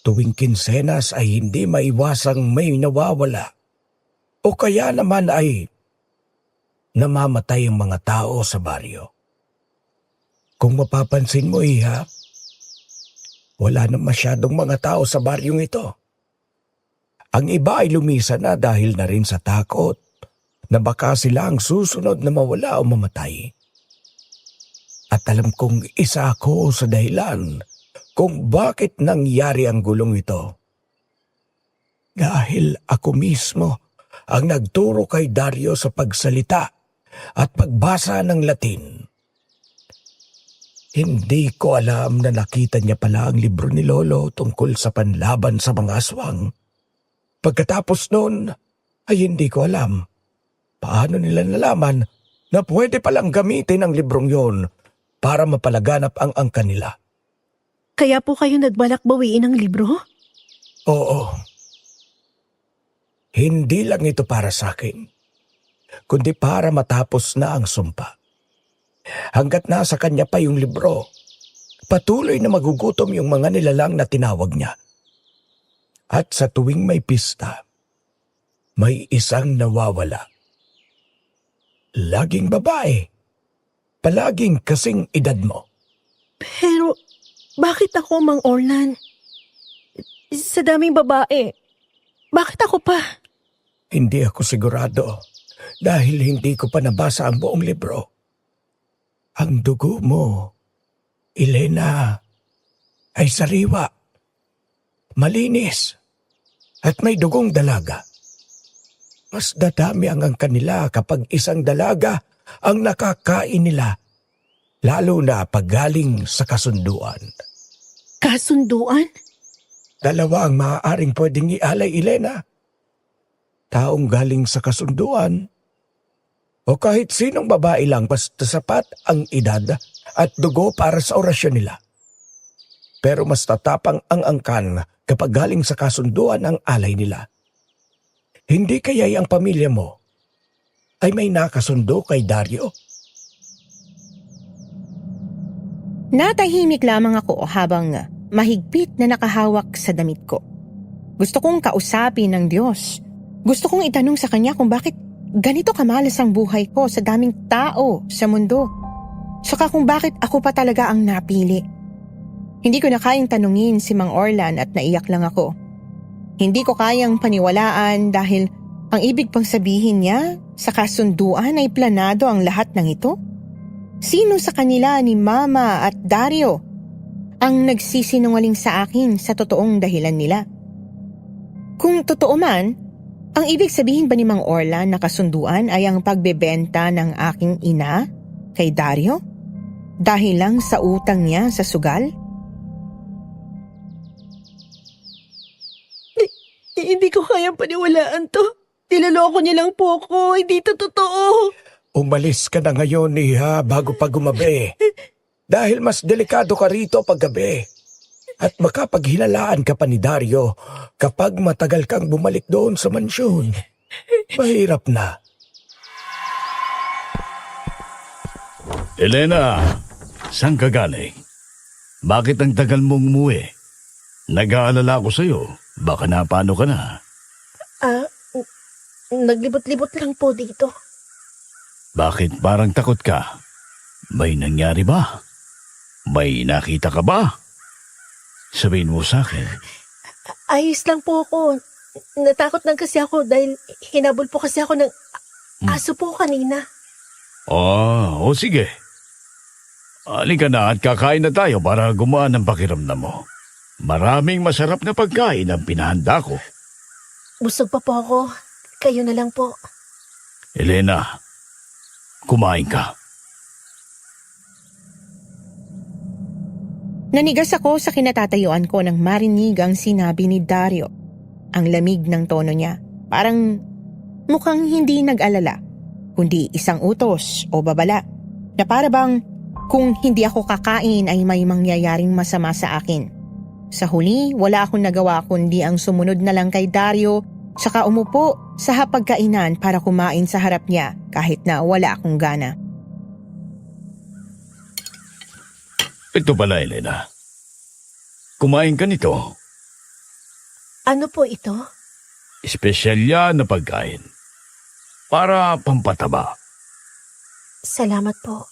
tuwing kinsenas ay hindi maiwasang may nawawala. O kaya naman ay namamatay ang mga tao sa baryo. Kung mapapansin mo, Iha, wala na masyadong mga tao sa baryong ito. Ang iba ay lumisan na dahil na rin sa takot na baka sila ang susunod na mawala o mamatay. At alam kong isa ako sa dahilan kung bakit nangyari ang gulong ito. Dahil ako mismo ang nagturo kay Dario sa pagsalita at pagbasa ng Latin. Hindi ko alam na nakita niya pala ang libro ni Lolo tungkol sa panlaban sa mga aswang. Pagkatapos noon, ay hindi ko alam paano nila nalaman na pwede palang gamitin ang librong yon para mapalaganap ang angkan nila. Kaya po kayo nagbalak bawiin ang libro? Oo. Hindi lang ito para sa akin, kundi para matapos na ang sumpa. Hanggat nasa kanya pa yung libro, patuloy na magugutom yung mga nilalang na tinawag niya. At sa tuwing may pista, may isang nawawala. Laging babae, palaging kasing edad mo. Pero bakit ako, Mang Orlan? Sa daming babae, bakit ako pa? Hindi ako sigurado dahil hindi ko pa nabasa ang buong libro. Ang dugo mo, Elena, ay sariwa, malinis, at may dugong dalaga. Mas dadami ang angkan nila kapag isang dalaga ang nakakain nila, lalo na pag galing sa kasunduan. Kasunduan? Dalawa ang maaaring pwedeng ialay, Elena. Taong galing sa kasunduan o kahit sinong babae lang basta sapat ang edad at dugo para sa orasyon nila. Pero mas tatapang ang angkan kapag galing sa kasunduan ang alay nila. Hindi kaya'y ang pamilya mo ay may nakasundo kay Dario? Natahimik lamang ako habang mahigpit na nakahawak sa damit ko. Gusto kong kausapin ng Diyos. Gusto kong itanong sa Kanya kung bakit ganito kamalas ang buhay ko sa daming tao sa mundo. Saka kung bakit ako pa talaga ang napili. Hindi ko na kayang tanungin si Mang Orlan at naiyak lang ako. Hindi ko kayang paniwalaan dahil ang ibig pang sabihin niya sa kasunduan ay planado ang lahat ng ito. Sino sa kanila ni Mama at Dario ang nagsisinungaling sa akin sa totoong dahilan nila? Kung totoo man, Ang ibig sabihin ba ni Mang Orlan na kasunduan ay ang pagbebenta ng aking ina kay Dario? Dahil lang sa utang niya sa sugal? Hindi ko kayang paniwalaan to. Niloloko niya lang po ako. Hindi to totoo. Umalis ka na ngayon, Iha, bago pa gumabi. Dahil mas delikado ka rito paggabi. At makapaghilalaan ka pa ni Dario kapag matagal kang bumalik doon sa mansyon. Mahirap na. Elena, saan ka galing? Bakit ang tagal mong umuwi? Nag-aalala ako sa'yo. Baka napano ka na. Naglibot-libot lang po dito. Bakit parang takot ka? May nangyari ba? May nakita ka ba? Sabihin mo sa akin. Ayos lang po ako. Natakot lang kasi ako dahil hinabol po kasi ako ng aso po kanina. O sige. Halika na at kakain na tayo para gumaan ang pakiramdam mo. Maraming masarap na pagkain ang pinahanda ko. Busog pa po ako. Kayo na lang po. Elena, kumain ka. Nanigas ako sa kinatatayuan ko nang marinig ang sinabi ni Dario. Ang lamig ng tono niya, parang mukhang hindi nag-alala, kundi isang utos o babala na para bang kung hindi ako kakain ay may mangyayaring masama sa akin. Sa huli, wala akong nagawa kundi ang sumunod na lang kay Dario saka umupo sa hapagkainan para kumain sa harap niya kahit na wala akong gana. Ito pala, Elena. Kumain ka nito. Ano po ito? Espesyal yan na pagkain. Para pampataba. Salamat po.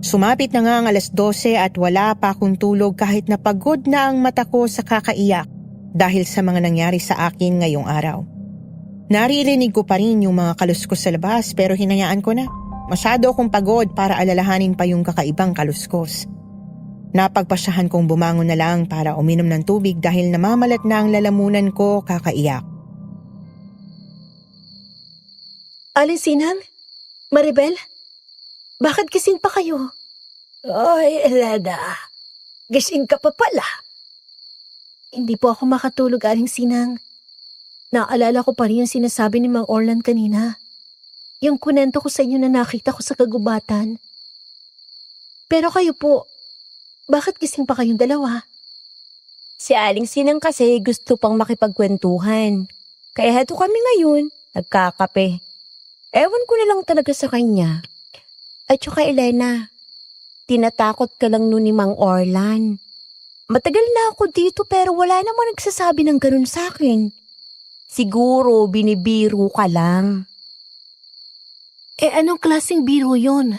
Sumapit na nga ang 12:00 at wala pa akong tulog kahit napagod na ang mata ko sa kakaiyak dahil sa mga nangyari sa akin ngayong araw. Naririnig ko pa rin yung mga kaluskos sa labas pero hinayaan ko na. Masyado akong pagod para alalahanin pa yung kakaibang kaluskos. Napagpasyahan kong bumangon na lang para uminom ng tubig dahil namamalat na ang lalamunan ko kakaiyak. Alinsinan? Maribel? Bakit gising pa kayo? Ay, Elena. Gising ka pa pala. Hindi po ako makatulog, Alinsinang. Naalala ko pa rin yung sinasabi ni Mang Orlan kanina. Yung kunento ko sa inyo na nakita ko sa kagubatan. Pero kayo po, bakit gising pa kayong dalawa? Si Aling Sinang kasi gusto pang makipagkwentuhan. Kaya heto kami ngayon, nagkakape. Ewan ko na lang talaga sa kanya. At saka Elena, tinatakot ka lang nun ni Mang Orlan. Matagal na ako dito pero wala namang nagsasabi ng ganun sa akin. Siguro binibiro ka lang. Anong klaseng biro yon?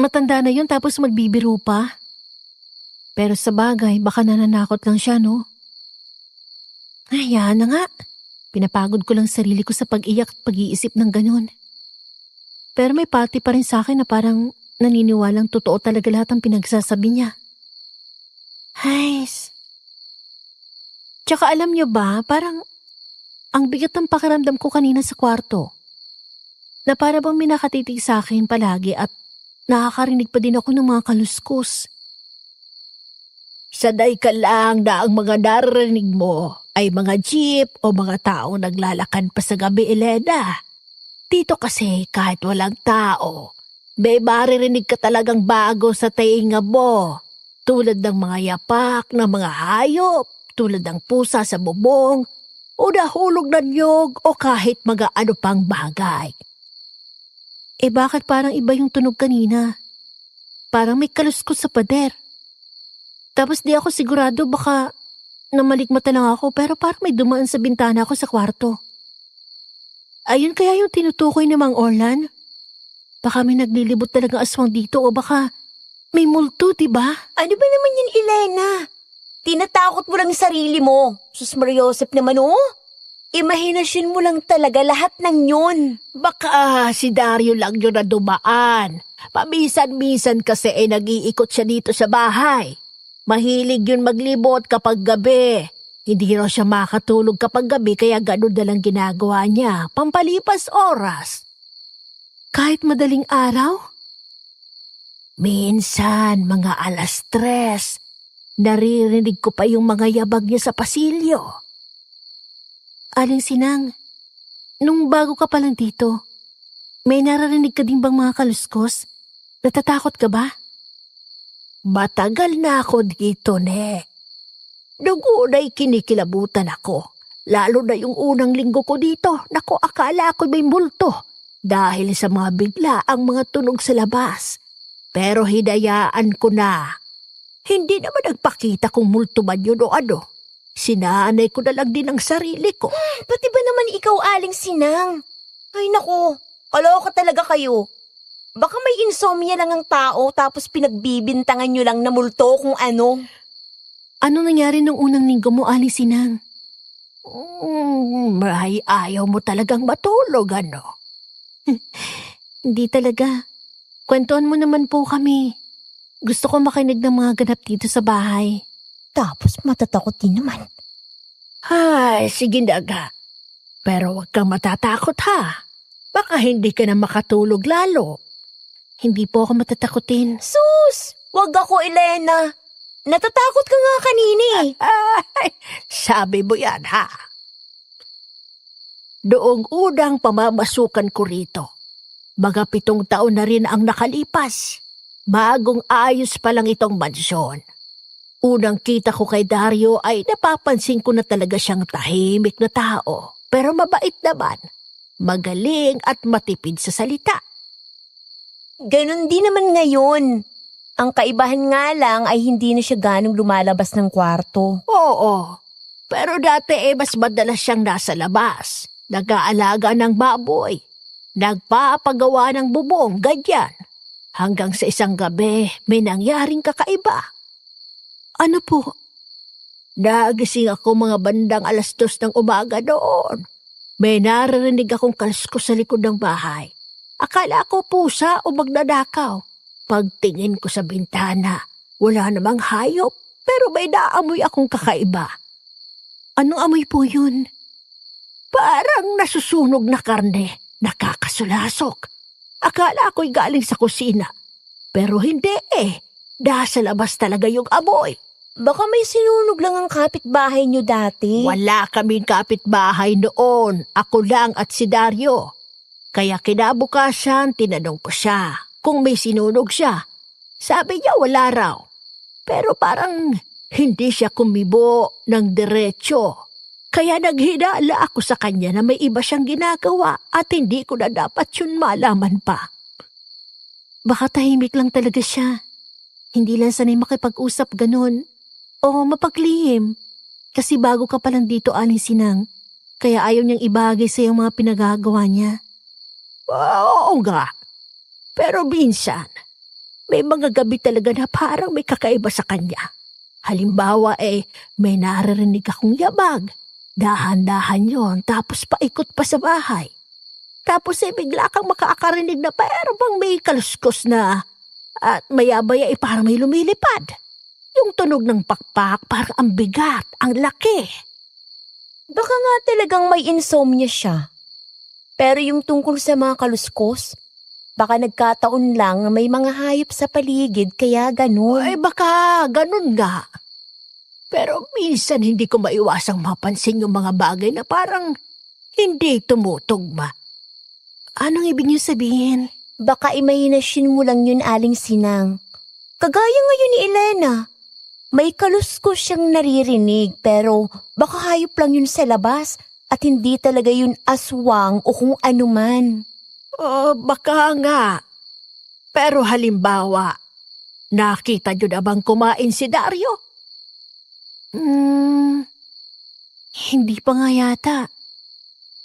Matanda na yon tapos magbibiro pa? Pero sa bagay, baka nananakot lang siya, no? Ay, yan na nga. Pinapagod ko lang sarili ko sa pag-iyak at pag-iisip ng ganun. Pero may pati pa rin sa akin na parang naniniwalang totoo talaga lahat ang pinagsasabi niya. Ay, tsaka alam niyo ba, parang ang bigat ng pakiramdam ko kanina sa kwarto. Na para bang minakatitig sa akin palagi at nakakarinig pa din ako ng mga kaluskos. Sanay ka lang na ang mga naririnig mo ay mga jeep o mga tao naglalakad pa sa gabi, Elena. Dito kasi kahit walang tao, may maririnig ka talagang bago sa tainga mo. Tulad ng mga yapak ng mga hayop, tulad ng pusa sa bubong, o nahulog na niyog o kahit mga ano pang bagay. Bakit parang iba yung tunog kanina? Parang may kaluskos sa pader. Tapos di ako sigurado baka namalikmata lang ako pero parang may dumaan sa bintana ko sa kwarto. Ayun kaya yung tinutukoy ni Mang Orlan? Baka may naglilibot talagang aswang dito o baka may multo, diba? Ano ba naman yan, Elena? Tinatakot mo lang yung sarili mo. Sus Mariosep naman, oh. Imahinasyon mo lang talaga lahat ng yun. Baka si Dario lang yun na dumaan. Paminsan-minsan kasi nag-iikot siya dito sa bahay. Mahilig yun maglibot kapag gabi. Hindi raw siya makatulog kapag gabi kaya ganun na lang ginagawa niya, pampalipas oras. Kahit madaling araw? Minsan, mga 3:00, naririnig ko pa yung mga yabag niya sa pasilyo. Aling Sinang, nung bago ka pa lang dito, may naririnig ka din bang mga kaluskos? Natatakot ka ba? Matagal na ako dito, ne. Nung una'y kinikilabutan ako. Lalo na yung unang linggo ko dito. Naku, akala ko may multo. Dahil sa mga bigla ang mga tunog sa labas. Pero hinayaan ko na. Hindi naman nagpakita kung multo man yun o ano. Sinanay ko na lang din ang sarili ko. Pati ba naman ikaw, Aling Sinang? Ay naku, kaloka talaga kayo. Baka may insomnia lang ang tao tapos pinagbibintangan nyo lang na multo kung ano. Ano nangyari nung unang linggo mo, Aling Sinang? Ay, ayaw mo talagang matulog, ano? Hindi talaga. Kwentuhan mo naman po kami. Gusto ko makinig ng mga ganap dito sa bahay. Tapos matatakot din naman. Ay, sige daga. Pero huwag kang matatakot ha. Baka hindi ka na makatulog lalo. Hindi po ako matatakotin. Sus! Wag ako, Elena. Natatakot ka nga kanini. Ay, sabi mo yan ha. Doong unang pamamasukan ko rito, mga 7 taon na rin ang nakalipas. Bagong ayos pa lang itong mansyon. Unang kita ko kay Dario ay napapansin ko na talaga siyang tahimik na tao. Pero mabait naman. Magaling at matipid sa salita. Ganon din naman ngayon. Ang kaibahan nga lang ay hindi na siya ganong lumalabas ng kwarto. Oo, pero dati mas madalas siyang nasa labas. Nag-aalaga ng baboy. Nagpapagawa ng bubong, ganyan. Hanggang sa isang gabi, may nangyaring kakaiba. Ano po? Nagising ako mga bandang 2:00 ng umaga doon. May naririnig akong kaluskos sa likod ng bahay. Akala ko pusa o magnanakaw. Pagtingin ko sa bintana, wala namang hayop, pero may naamoy akong kakaiba. Anong amoy po yun? Parang nasusunog na karne, nakakasulasok. Akala ko'y galing sa kusina, pero hindi Nasa labas talaga yung amoy. Baka may sinunog lang ang kapitbahay nyo dati. Wala kaming kapitbahay noon, ako lang at si Dario. Kaya kinabukasan, tinanong ko siya kung may sinunog siya. Sabi niya wala raw. Pero parang hindi siya kumibo ng diretsyo. Kaya naghinala ako sa kanya na may iba siyang ginagawa at hindi ko na dapat yun malaman pa. Baka tahimik lang talaga siya. Hindi lang sanay makipag-usap ganun. O mapaglihim. Kasi bago ka pa lang dito, Aling Sinang. Kaya ayaw niyang ibagay sa yung mga pinagagawa niya. Oo nga. Pero minsan, may mga gabi talaga na parang may kakaiba sa kanya. Halimbawa may naririnig akong yabag. Dahan-dahan yon, tapos paikot pa sa bahay. Tapos bigla kang makakarinig na pero bang may kaluskos na at maya-maya parang may lumilipad. Yung tunog ng pakpak parang ang bigat, ang laki. Baka nga talagang may insomnia siya. Pero yung tungkol sa mga kaluskos, baka nagkataon lang na may mga hayop sa paligid kaya ganun. Ay baka ganun nga. Pero minsan hindi ko maiwasang mapansin yung mga bagay na parang hindi tumutugma. Anong ibig niyo sabihin? Baka imahinasyon mo lang yun, Aling Sinang. Kagaya ngayon ni Elena. May kaluskos siyang naririnig pero baka hayop lang yun sa labas at hindi talaga yun aswang o kung ano man. Baka nga. Pero halimbawa, nakita niyo na bang kumain si Dario? Hindi pa nga yata.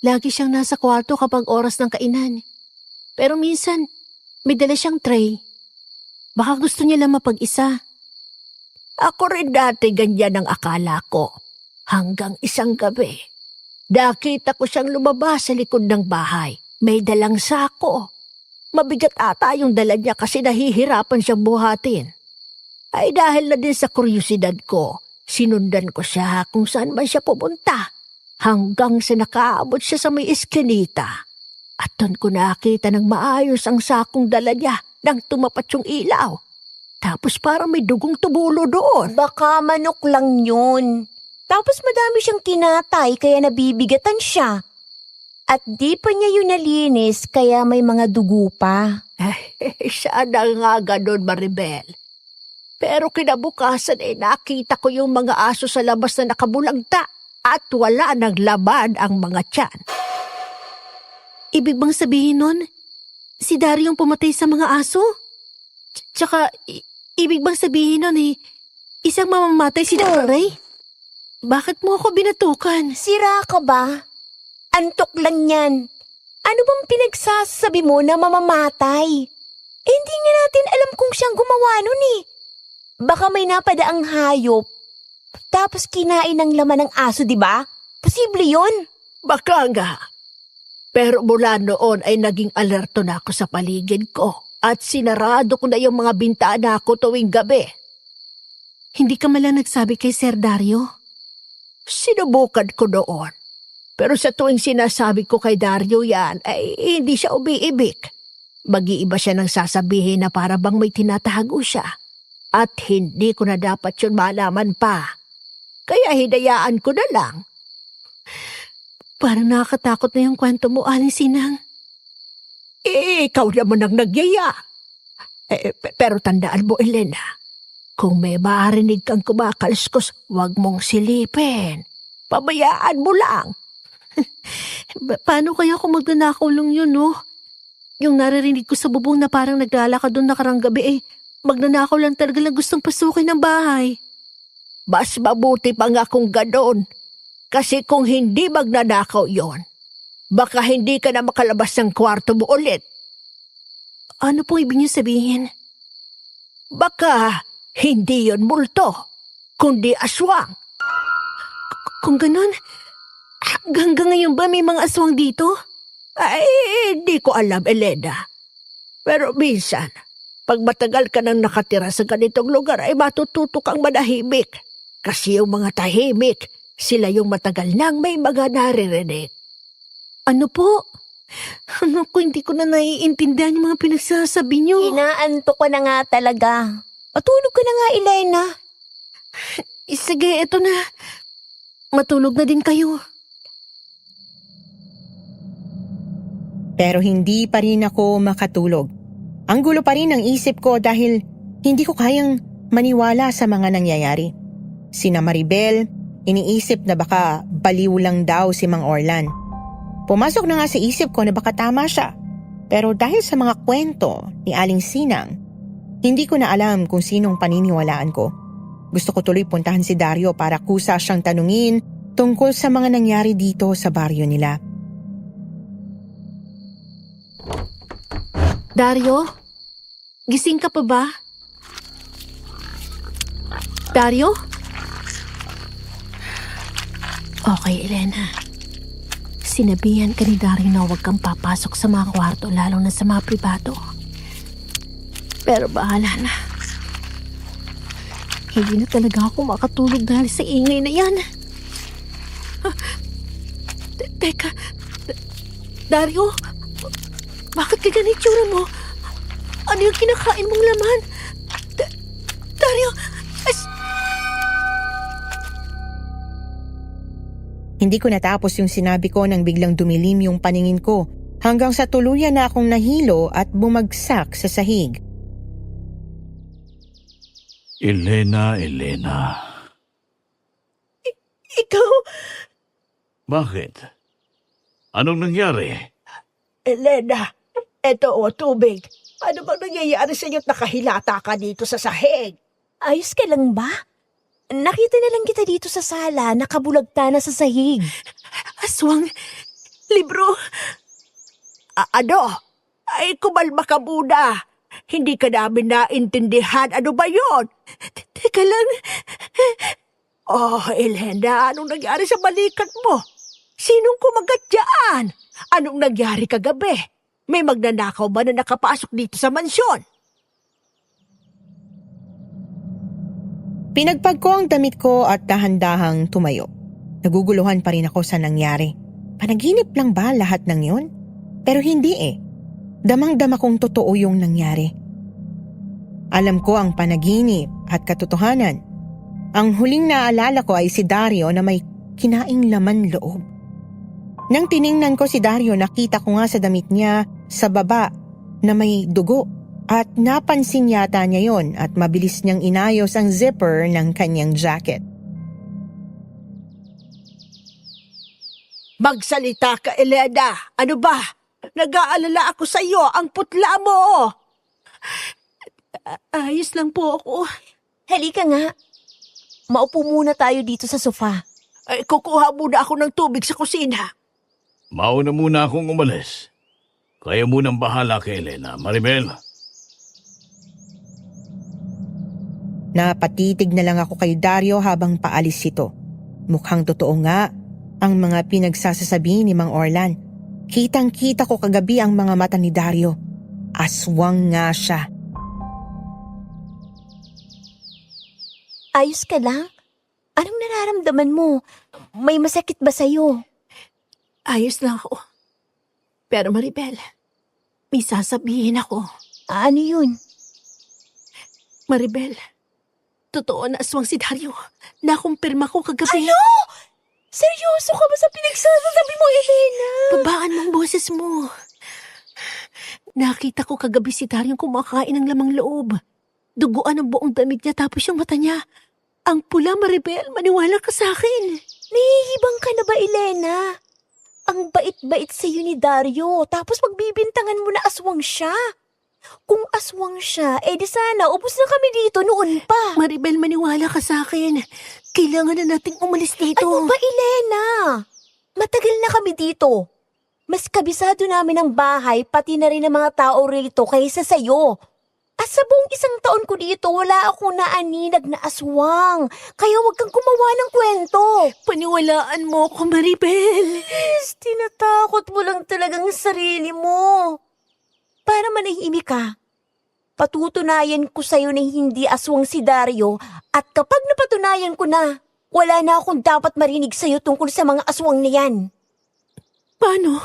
Lagi siyang nasa kwarto kapag oras ng kainan. Pero minsan, may dala siyang tray. Baka gusto niya lang mapag-isa. Ako rin dati ganyan ang akala ko. Hanggang isang gabi, nakita ko siyang lumabas sa likod ng bahay. May dalang sako. Mabigat ata yung dala niya kasi nahihirapan siyang buhatin. Ay dahil na din sa kuryosidad ko, Sinundan ko siya kung saan man siya pumunta hanggang sa nakaabot siya sa may eskinita. At doon ko nakita ng maayos ang sakong dala niya nang tumapat yung ilaw. Tapos parang may dugong tubulo doon. Baka manok lang yun. Tapos madami siyang kinatay kaya nabibigatan siya. At di pa niya yun nalinis kaya may mga dugo pa. Sana nga ganun, Maribel. Pero kinabukasan nakita ko yung mga aso sa labas na nakabulagta at wala nang laman ang mga tiyan. Ibig bang sabihin nun, si Dario yung pumatay sa mga aso? Tsaka, ibig bang sabihin nun isang mamamatay si Daray? Bakit mo ako binatukan? Sira ka ba? Antok lang yan. Ano bang pinagsasabi mo na mamamatay? Hindi nga natin alam kung siyang gumawa nun Baka may napadaang hayop. Tapos kinain ng laman ng aso, di ba? Posible yun. Baka nga. Pero mula noon ay naging alerto na ako sa paligid ko at sinarado ko na yung mga bintana ko tuwing gabi. Hindi ka malang nagsabi kay Sir Dario? Sinubukan ko noon. Pero sa tuwing sinasabi ko kay Dario yan, ay hindi siya umiibig. Mag-iiba siya ng sasabihin na para bang may tinatago siya. At hindi ko na dapat yun malaman pa. Kaya hinayaan ko na lang. Parang nakakatakot na yung kwento mo, Aling Sinang. Ikaw naman ang nagyaya. Pero tandaan mo, Elena, kung may marinig kang kumakalskos, huwag mong silipin. Pabayaan mo lang. Paano kaya kung magnanakaw yun, no? Yung naririnig ko sa bubong na parang naglalakad doon nakarang gabi, magnanakaw lang talaga lang gustong pasukin ng bahay. Mas mabuti pa nga kung gano'n. Kasi kung hindi magnanakaw yon, baka hindi ka na makalabas ng kwarto mo ulit. Ano pong ibig niyo sabihin? Baka hindi yon multo, kundi aswang. Kung ganun, hanggang ngayon ba may mga aswang dito? Ay, hindi ko alam, Elena. Pero minsan, pag matagal ka nang nakatira sa ganitong lugar, ay matututo kang manahimik. Kasi yung mga tahimik, sila yung matagal nang may mga naririnig. Ano po? Ano ko, hindi ko na naiintindihan yung mga pinagsasabi niyo. Inaantok ko na nga talaga. Matulog ka na nga, Elena. Sige, eto na. Matulog na din kayo. Pero hindi pa rin ako makatulog. Ang gulo pa rin ang isip ko dahil hindi ko kayang maniwala sa mga nangyayari. Sina Maribel, iniisip na baka baliw lang daw si Mang Orlan. Pumasok na nga sa isip ko na baka tama siya. Pero dahil sa mga kwento ni Aling Sinang, hindi ko na alam kung sinong paniniwalaan ko. Gusto ko tuloy puntahan si Dario para kusa siyang tanungin tungkol sa mga nangyari dito sa baryo nila. Dario? Gising ka pa ba? Dario? Okay, Elena. Sinabihan ka ni Dario na huwag kang papasok sa mga kwarto, lalo na sa mga pribado. Pero bahala na. Hindi na talaga ako makatulog dahil sa ingay na yan. Teka, Dario? Bakit ka ganit tsura mo? Ano yung kinakain mong laman? Dario! Hindi ko natapos yung sinabi ko nang biglang dumilim yung paningin ko hanggang sa tuluyan na akong nahilo at bumagsak sa sahig. Elena. Ikaw, Bakit? Anong nangyari? Elena, eto tubig. Ano bang nangyayari sa inyo't nakahilata ka dito sa sahig? Ayos ka lang ba? Nakita na lang kita dito sa sala, nakabulagta na sa sahig. Aswang, libro. Ano? Ay, kumalma ka muna. Hindi ka namin naintindihan. Ano ba yon? Teka lang. Oh, Elena, anong nangyari sa balikat mo? Sinong kumagat dyan? Anong nangyari kagabi? May magnanakaw ba na nakapasok dito sa mansyon? Pinagpag ko ang damit ko at dahan-dahang tumayo. Naguguluhan pa rin ako sa nangyari. Panaginip lang ba lahat ng yun? Pero hindi eh. Damang-dama kong totoo yung nangyari. Alam ko ang panaginip at katotohanan. Ang huling naalala ko ay si Dario na may kinaing laman loob. Nang tiningnan ko si Dario, nakita ko nga sa damit niya sa baba na may dugo. At napansin yata niya yon at mabilis niyang inayos ang zipper ng kanyang jacket. Magsalita ka, Elena. Ano ba? Nag-aalala ako sa iyo. Ang putla mo. Ayos lang po ako. Halika nga. Maupo muna tayo dito sa sofa. Ay, kukuha muna ako ng tubig sa kusina. Mauna muna akong umalis. Kaya munang bahala kay Elena, Maribel. Napatitig na lang ako kay Dario habang paalis ito. Mukhang totoo nga ang mga pinagsasasabi ni Mang Orlan. Kitang-kita ko kagabi ang mga mata ni Dario. Aswang nga siya. Ayos ka lang? Anong nararamdaman mo? May masakit ba sa'yo? Ayos lang ako. Pero Maribel, may sasabihin ako. Ano yun? Maribel, totoo na aswang si Dario. Nakumpirma ko kagabi. Ano? Seryoso ka ba sa pinagsasabi mo, Elena? Babaan mong boses mo. Nakita ko kagabi si Dario kumakain ng lamang loob. Duguan ang buong damit niya tapos yung mata niya. Ang pula, Maribel, maniwala ka sa akin. Nahihibang ka na ba, Elena? Ang bait-bait sa'yo ni Dario, tapos pagbibintangan mo na aswang siya. Kung aswang siya, di sana, ubos na kami dito noon pa. Maribel, maniwala ka sa akin. Kailangan na nating umalis dito. Ano ba, Elena? Matagal na kami dito. Mas kabisado namin ang bahay, pati na rin ang mga tao rito kaysa sa'yo. At sa buong isang taon ko dito, wala akong naaninag na aswang. Kaya huwag kang gumawa ng kwento. Paniwalaan mo ako, Maribel. Yes, tinatakot mo lang talagang sarili mo. Para manahimik ka, patutunayan ko sa'yo na hindi aswang si Dario at kapag napatunayan ko na, wala na akong dapat marinig sa'yo tungkol sa mga aswang na yan. Paano?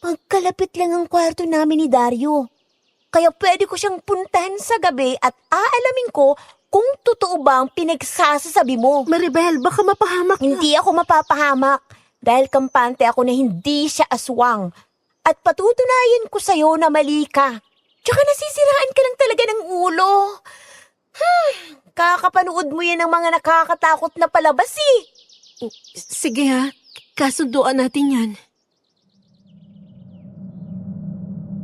Magkalapit lang ang kwarto namin ni Dario. Kaya pwede ko siyang puntahan sa gabi at aalamin ko kung totoo ba ang pinagsasasabi mo. Maribel, baka mapahamak na. Hindi ako mapapahamak dahil kampante ako na hindi siya aswang. At patutunayan ko sa'yo na mali ka. Tsaka nasisiraan ka lang talaga ng ulo. Kakapanood mo yan ng mga nakakatakot na palabas eh. Sige ha, kasunduan natin yan.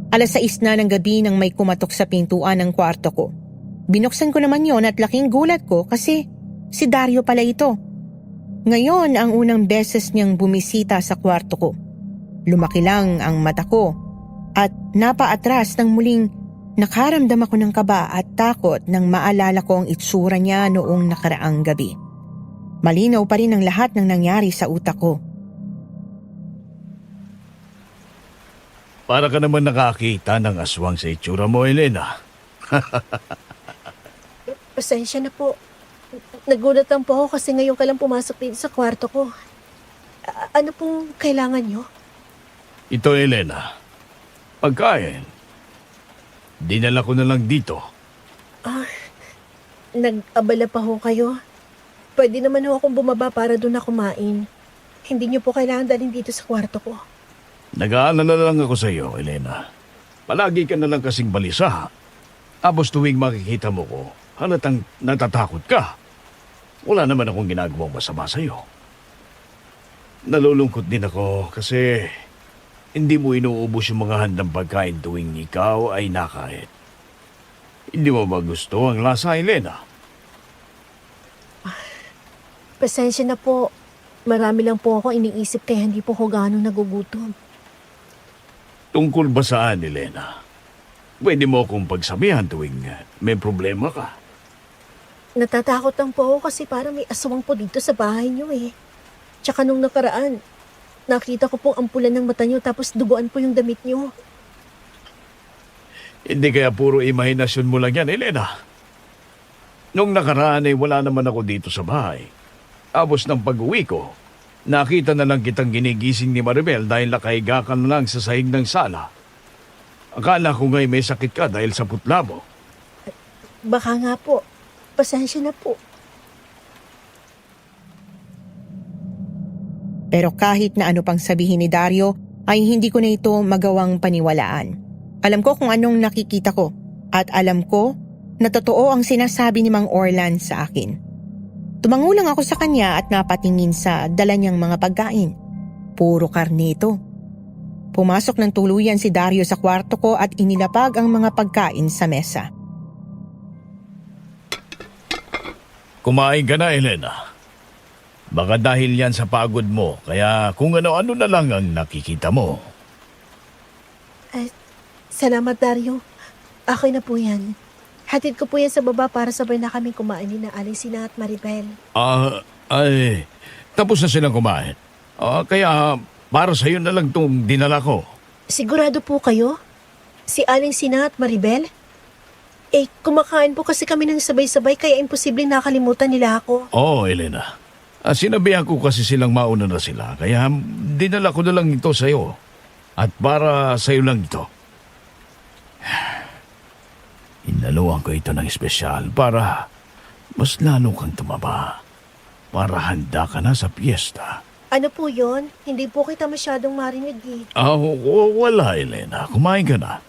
6:00 na ng gabi nang may kumatok sa pintuan ng kwarto ko. Binuksan ko naman yon at laking gulat ko kasi si Dario pala ito. Ngayon ang unang beses niyang bumisita sa kwarto ko. Lumaki lang ang mata ko at napaatras nang muling nakaramdam ako ng kaba at takot nang maalala ko ang itsura niya noong nakaraang gabi. Malinaw pa rin ang lahat ng nangyari sa utak ko. Para ka naman nakakita ng aswang sa itsura mo, Elena. Pasensya na po. Nagulat lang po ako kasi ngayon ka lang pumasok dito sa kwarto ko. Ano pong kailangan nyo? Ito, Elena. Pagkain. Dinala ko na lang dito. Nag-abala pa ho kayo. Pwede naman ho akong bumaba para doon na kumain. Hindi nyo po kailangan dalhin dito sa kwarto ko. Nag-aalala lang ako sa iyo, Elena. Palagi ka na lang kasing balisa. Tapos tuwing makikita mo ko, halatang natatakot ka. Wala naman akong ginagawang masama sa iyo. Nalulungkot din ako kasi hindi mo inuubos yung mga handang pagkain tuwing ikaw ay nakain. Hindi mo ba gusto ang lasa, Elena? Pasensya na po. Marami lang po ako iniisip kaya hindi po ko ganong nagugutom. Tungkol ba saan, Elena? Pwede mo akong pagsabihan tuwing may problema ka. Natatakot lang po ako kasi parang may aswang po dito sa bahay niyo eh. Tsaka nung nakaraan, nakita ko pong ampulan ng mata niyo tapos duguan po yung damit niyo. Hindi kaya puro imahinasyon mo lang yan, Elena. Nung nakaraan ay wala naman ako dito sa bahay. Tapos ng pag-uwi ko, nakita na lang kitang ginigising ni Maribel dahil nakahiga ka na lang sa sahig ng sala. Akala ko nga'y may sakit ka dahil sa putla mo. Baka nga po. Pasensya na po. Pero kahit na ano pang sabihin ni Dario, ay hindi ko na ito magawang paniwalaan. Alam ko kung anong nakikita ko at alam ko na totoo ang sinasabi ni Mang Orlan sa akin. Tumango lang ako sa kanya at napatingin sa dala niyang mga pagkain. Puro karne ito. Pumasok ng tuluyan si Dario sa kwarto ko at inilapag ang mga pagkain sa mesa. Kumain ka na, Elena. Baka dahil yan sa pagod mo, kaya kung ano-ano na lang ang nakikita mo. Salamat, Dario. Okay na po yan. Hatid ko po yan sa baba para sabay na kami kumain ni na Aling Sina at Maribel. Tapos na silang kumain. Kaya para sa'yo na lang itong dinala ko. Sigurado po kayo? Si Aling Sina at Maribel? Kumakain po kasi kami ng sabay-sabay kaya imposibleng nakalimutan nila ako. Oo, Elena. Sinabihan ko kasi silang mauna na sila, kaya dinala ko na lang ito sa'yo. At para sa'yo lang ito. Inaluan ko ito ng espesyal para mas lalo kang tumaba. Para handa ka na sa piyesta. Ano po yon? Hindi po kita masyadong marinig eh. Wala, Elena. Kumain ka na.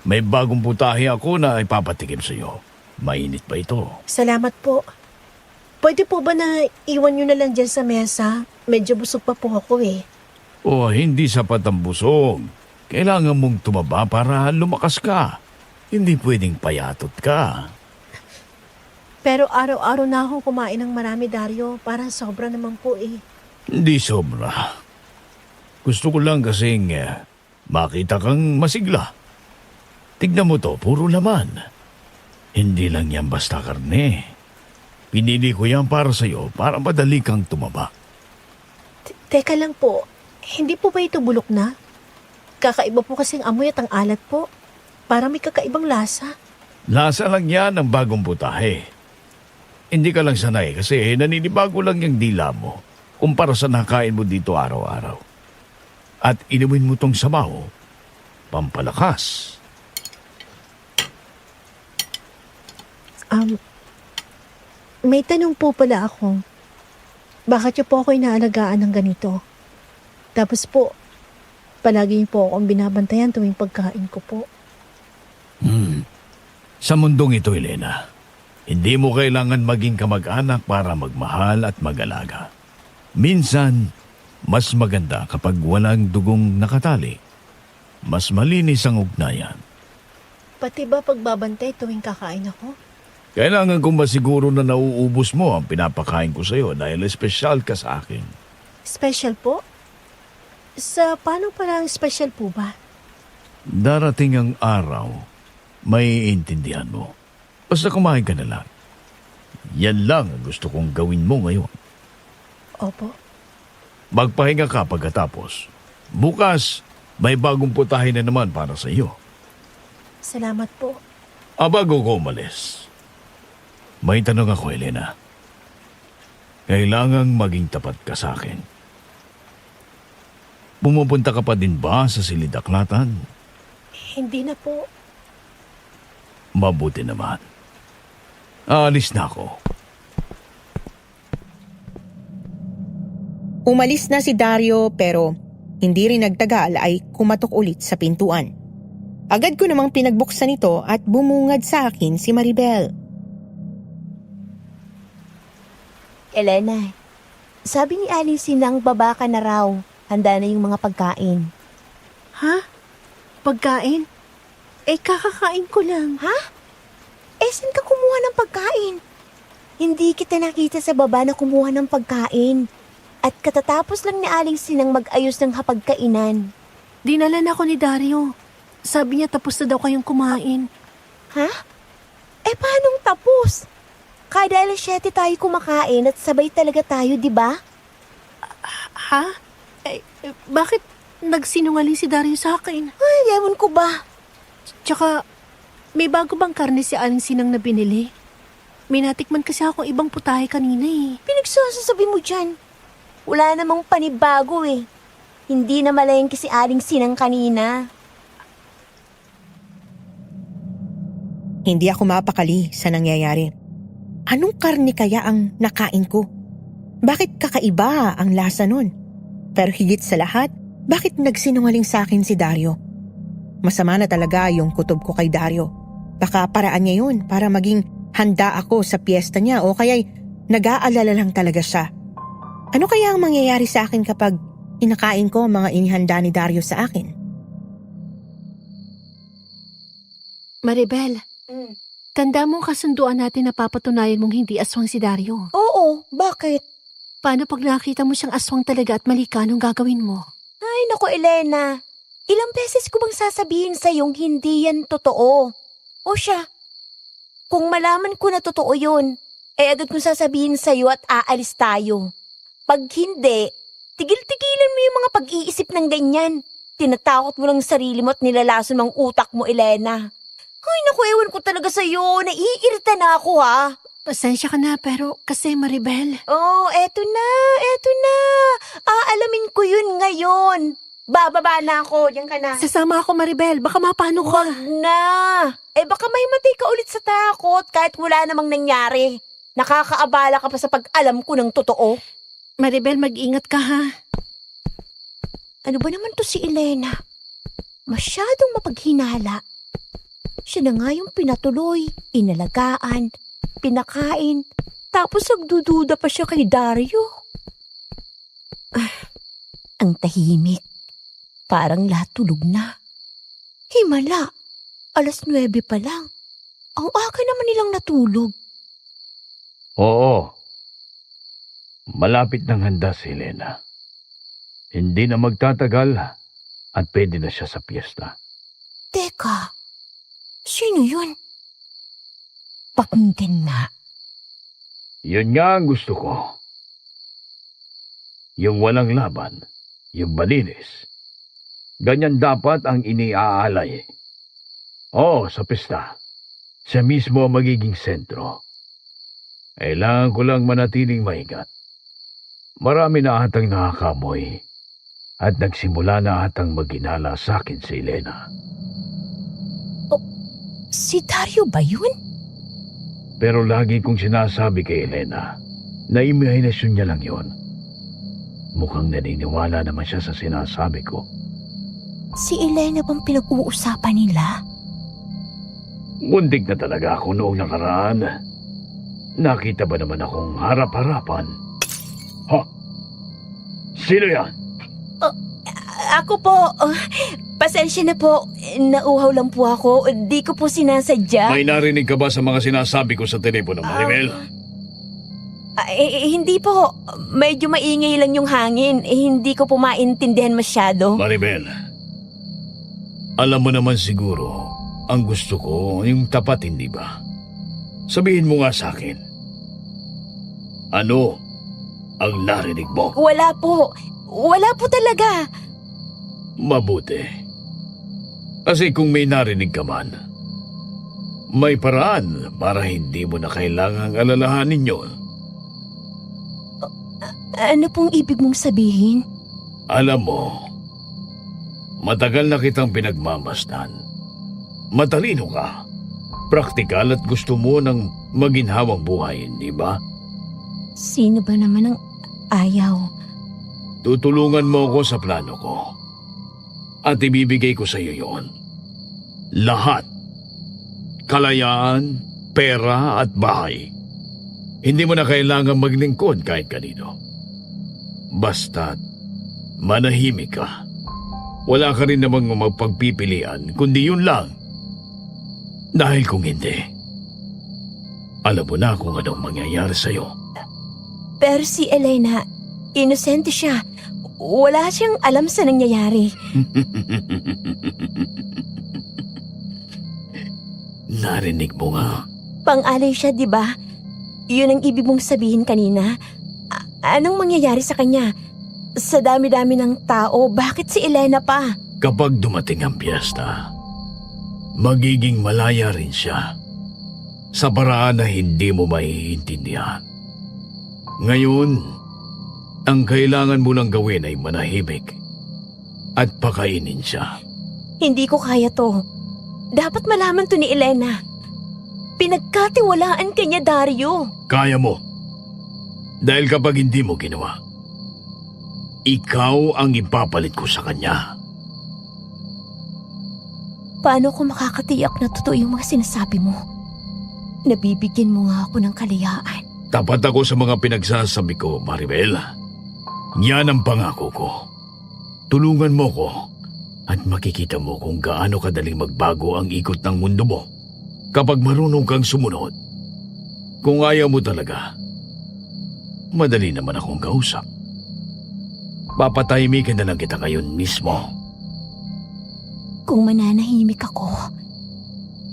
May bagong putahe ako na ipapatikim sa'yo. Mainit pa ito. Salamat po. Pwede po ba na iwan nyo na lang dyan sa mesa? Medyo busog pa po ako eh. Hindi sapat ang busog. Kailangan mong tumaba para lumakas ka. Hindi pwedeng payatot ka. Pero araw-araw na akong kumain ng marami, Dario. Parang sobra naman po eh. Hindi sobra. Gusto ko lang kasing makita kang masigla. Tignan mo to, puro laman. Hindi lang yan basta karne. Pinili ko yan para sa'yo para madali kang tumaba. Teka lang po, hindi po ba ito bulok na? Kakaiba po kasing amoy at ang alat po. Para may kakaibang lasa. Lasa lang yan ng bagong putahe. Hindi ka lang sanay kasi naninibago lang yung dila mo kumpara sa nakain mo dito araw-araw. At inumin mo tong sabaw, pampalakas. May tanong po pala ako. Bakit niyo po ako inaalagaan ng ganito? Tapos po, palagi niyo po akong binabantayan tuwing pagkain ko po. Sa mundong ito, Elena, hindi mo kailangan maging kamag-anak para magmahal at mag-alaga. Minsan, mas maganda kapag walang dugong nakatali. Mas malinis ang ugnayan. Pati ba pagbabantay tuwing kakain ako? Kailangan kong masiguro na nauubos mo ang pinapakain ko sa'yo dahil espesyal ka sa akin. Special po? Sa paano parang special po ba? Darating ang araw, may intindihan mo. Basta kumain ka na lang. Yan lang ang gusto kong gawin mo ngayon. Opo. Magpahinga ka pagkatapos. Bukas, may bagong putahe na naman para sa iyo. Salamat po. Bago ko umalis, may tanong ako, Elena. Kailangang maging tapat ka sa akin. Pumupunta ka pa din ba sa Silidaklatan? Hindi na po. Mabuti naman. Aalis na ako. Umalis na si Dario pero hindi rin nagtagal ay kumatok ulit sa pintuan. Agad ko namang pinagbuksan ito at bumungad sa akin si Maribel. Elena, sabi ni Aling Sinang baba ka na raw. Handa na yung mga pagkain. Ha? Pagkain? Kakakain ko lang. Ha? Saan ka kumuha ng pagkain? Hindi kita nakita sa baba na kumuha ng pagkain. At katatapos lang ni Aling Sinang mag-ayos ng hapagkainan. Dinala na ako ni Dario. Sabi niya tapos na daw kayong kumain. Ha? Paanong tapos? Kada 7 tayo kumakain at sabay talaga tayo, di ba? Ha? Bakit nagsinungaling si Dario sa akin? Ay, ewan ko ba? Tsaka, may bago bang karne si Aling Sinang na binili? May natikman kasi akong ibang putahe kanina eh. Pinagsasabi mo dyan. Wala namang panibago eh. Hindi na malayang si Aling Sinang kanina. Hindi ako mapakali sa nangyayari. Anong karne kaya ang nakain ko? Bakit kakaiba ang lasa nun? Pero higit sa lahat, bakit nagsinungaling sa akin si Dario? Masama na talaga yung kutob ko kay Dario. Baka paraan niya yun para maging handa ako sa piyesta niya o kaya'y nag-aalala lang talaga siya. Ano kaya ang mangyayari sa akin kapag inakain ko ang mga inihanda ni Dario sa akin? Maribel, tanda mong kasunduan natin na papatunayan mong hindi aswang si Dario. Oo, bakit? Paano pag nakita mo siyang aswang talaga at mali ka, anong gagawin mo? Ay, naku, Elena. Ilang beses ko bang sasabihin sa'yong hindi yan totoo? O siya, kung malaman ko na totoo yun, agad kong sasabihin sa'yo at aalis tayo. Pag hindi, tigil-tigilan mo yung mga pag-iisip ng ganyan. Tinatakot mo lang sarili mo at nilalason ng utak mo, Elena. Ay, naku, ewan ko talaga sa'yo. Naiirita na ako, ha? Pasensya ka na, pero kasi Maribel. Oh, eto na. Aalamin ko yun ngayon. Bababa na ako, diyan ka na. Sasama ako, Maribel. Baka mapano ka. Wag na. Baka mahimatay ka ulit sa takot kahit wala namang nangyari. Nakakaabala ka pa sa pag-alam ko ng totoo. Maribel, mag-ingat ka ha. Ano ba naman to si Elena? Masyadong mapaghinala. Siya na nga yung pinatuloy, inalagaan, pinakain, tapos nagdududa pa siya kay Dario. Ang tahimik. Parang lahat tulog na. Himala, 9:00 pa lang. Ang aga naman nilang natulog. Oo. Malapit ng handa si Elena. Hindi na magtatagal at pwede na siya sa piyesta. Teka, sino yun? Pakinggan na. Yun nga ang gusto ko. Yung walang laban, yung malinis. Ganyan dapat ang iniaalay. Oo, sa pista. Siya mismo ang magiging sentro. Kailangan ko lang manatiling maingat. Marami na atang nakakamoy at nagsimula na atang maginala sa akin si Elena. Si Dario ba yun? Pero lagi kong sinasabi kay Elena na imahinasyon niya lang yon. Mukhang naniniwala naman siya sa sinasabi ko. Si Elena bang pinag-uusapan nila? Muntik na talaga ako noong nakaraan. Nakita ba naman akong harap-harapan? Ha? Sino yan? Ako po, pasensya na po. Nauhaw lang po ako. Di ko po sinasadya. May narinig ka ba sa mga sinasabi ko sa telepono, Maribel? Hindi po. Medyo maingay lang yung hangin. Hindi ko po maintindihan masyado. Maribel, alam mo naman siguro, ang gusto ko, yung tapat, hindi ba? Sabihin mo nga sa akin. Ano ang narinig mo? Wala po. Wala po talaga. Mabuti. Kasi kung may narinig ka man, may paraan para hindi mo na kailangang alalahanin yun. Ano pong ibig mong sabihin? Alam mo, matagal na kitang pinagmamasdan. Matalino ka, praktikal at gusto mo ng maginhawang buhay, hindi ba? Sino ba naman ang ayaw? Tutulungan mo ako sa plano ko. At ibibigay ko sa iyo yon. Lahat. Kalayaan, pera at bahay. Hindi mo na kailangan maglingkod kahit kanino. Basta't manahimik ka. Wala ka rin namang magpagpipilian, kundi yun lang. Dahil kung hindi, alam mo na kung anong mangyayari sa'yo. Pero si Elena, inosente siya. Wala siyang alam sa nangyayari. Narinig mo nga. Pang-alay siya, di ba? Yun ang ibig mong sabihin kanina. Anong mangyayari sa kanya? Sa dami-dami ng tao, bakit si Elena pa? Kapag dumating ang piyesta, magiging malaya rin siya. sa paraan na hindi mo maiintindihan. Ngayon, ang kailangan mo lang gawin ay manahimik at pakainin siya. Hindi ko kaya to. Dapat malaman to ni Elena. Pinagkatiwalaan ka niya, Dario. Kaya mo. Dahil kapag hindi mo ginawa, ikaw ang ipapalit ko sa kanya. Paano ko makakatiyak na totoo yung mga sinasabi mo? Nabibigyan mo nga ako ng kalayaan. Tapat ako sa mga pinagsasabi ko, Maribel. Yan ang pangako ko. Tulungan mo ko at makikita mo kung gaano kadaling magbago ang ikot ng mundo mo kapag marunong kang sumunod. Kung ayaw mo talaga, madali naman akong kausap. Papatahimikin na lang kita ngayon mismo. Kung mananahimik ako,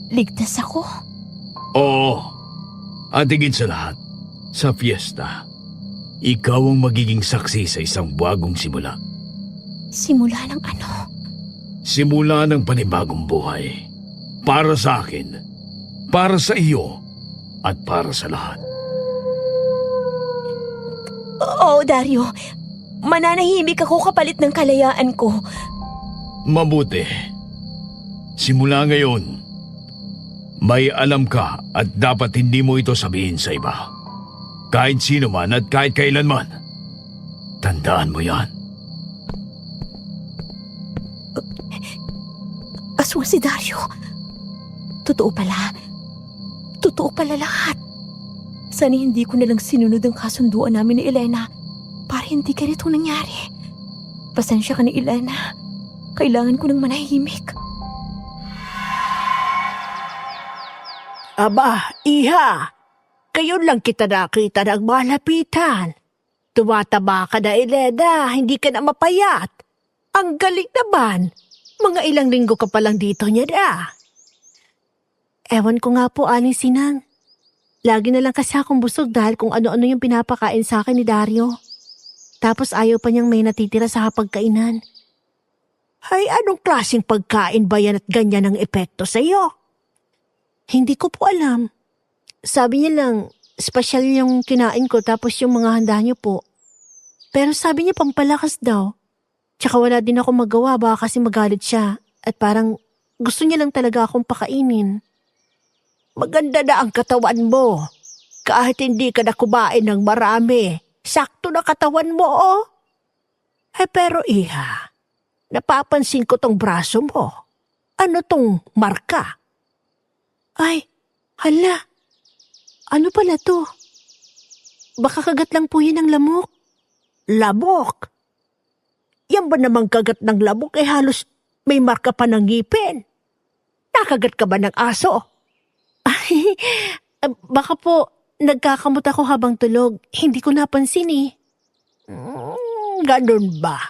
ligtas ako. Oo, at higit sa lahat, sa fiesta, ikaw ang magiging saksi sa isang bagong simula. Simula ng ano? Simula ng panibagong buhay. Para sa akin, para sa iyo, at para sa lahat. Oo, Dario. Mananahimik ako kapalit ng kalayaan ko. Mabuti. Simula ngayon, may alam ka at dapat hindi mo ito sabihin sa iba. Kahit sino man at kahit kailanman. Tandaan mo yan. Aswang si Dario. Totoo pala. Totoo pala lahat. Sana hindi ko nalang sinunod ang kasunduan namin ni Elena para hindi ganito nangyari. Pasensya ka ni Elena. Kailangan ko ng manahimik. Aba, iha, kayo lang kita nakita ng malapitan. Tumataba ka na, Elena, hindi ka na mapayat. Ang galing naman. Mga ilang linggo ka palang dito niya na. Ewan ko nga po, Aling Sinang. Lagi na lang kasi akong busog dahil kung ano-ano yung pinapakain sa akin ni Dario. Tapos ayaw pa niyang may natitira sa hapagkainan. Ay, anong klaseng pagkain ba yan at ganyan ang epekto sa'yo? Hindi ko po alam. Sabi niya lang, special yung kinain ko tapos yung mga handa niyo po. Pero sabi niya pampalakas daw. Tsaka wala din ako magawa baka kasi magalit siya. At parang gusto niya lang talaga akong pakainin. Maganda na ang katawan mo. Kahit hindi ka na kumain ng marami, sakto na katawan mo, oh. Pero iha, napapansin ko tong braso mo. Ano tong marka? Ay, hala. Ano pala to? Baka kagat lang po yun ng lamok. Lamok? Yan ba namang kagat ng lamok halos may marka pa ng ngipin? Nakagat ka ba ng aso? Ay, baka po nagkakamot ako habang tulog. Hindi ko napansin eh. Ganun ba?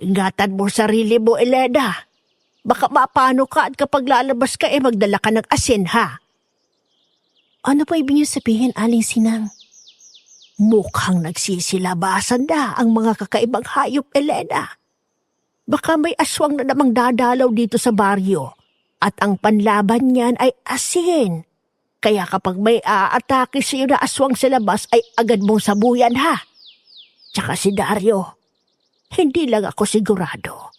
Ingatan mo sarili mo, Elena. Baka mapano ka at kapag lalabas ka magdala ka ng asin, ha? Ano pa ibig niyo sabihin, Aling Sinang? Mukhang nagsisilabasan na ang mga kakaibang hayop, Elena. Baka may aswang na namang dadalaw dito sa baryo at ang panlaban niyan ay asin. Kaya kapag may aatake sa iyo na aswang sa labas ay agad mong sabuyan, ha? Tsaka si Dario, hindi lang ako sigurado.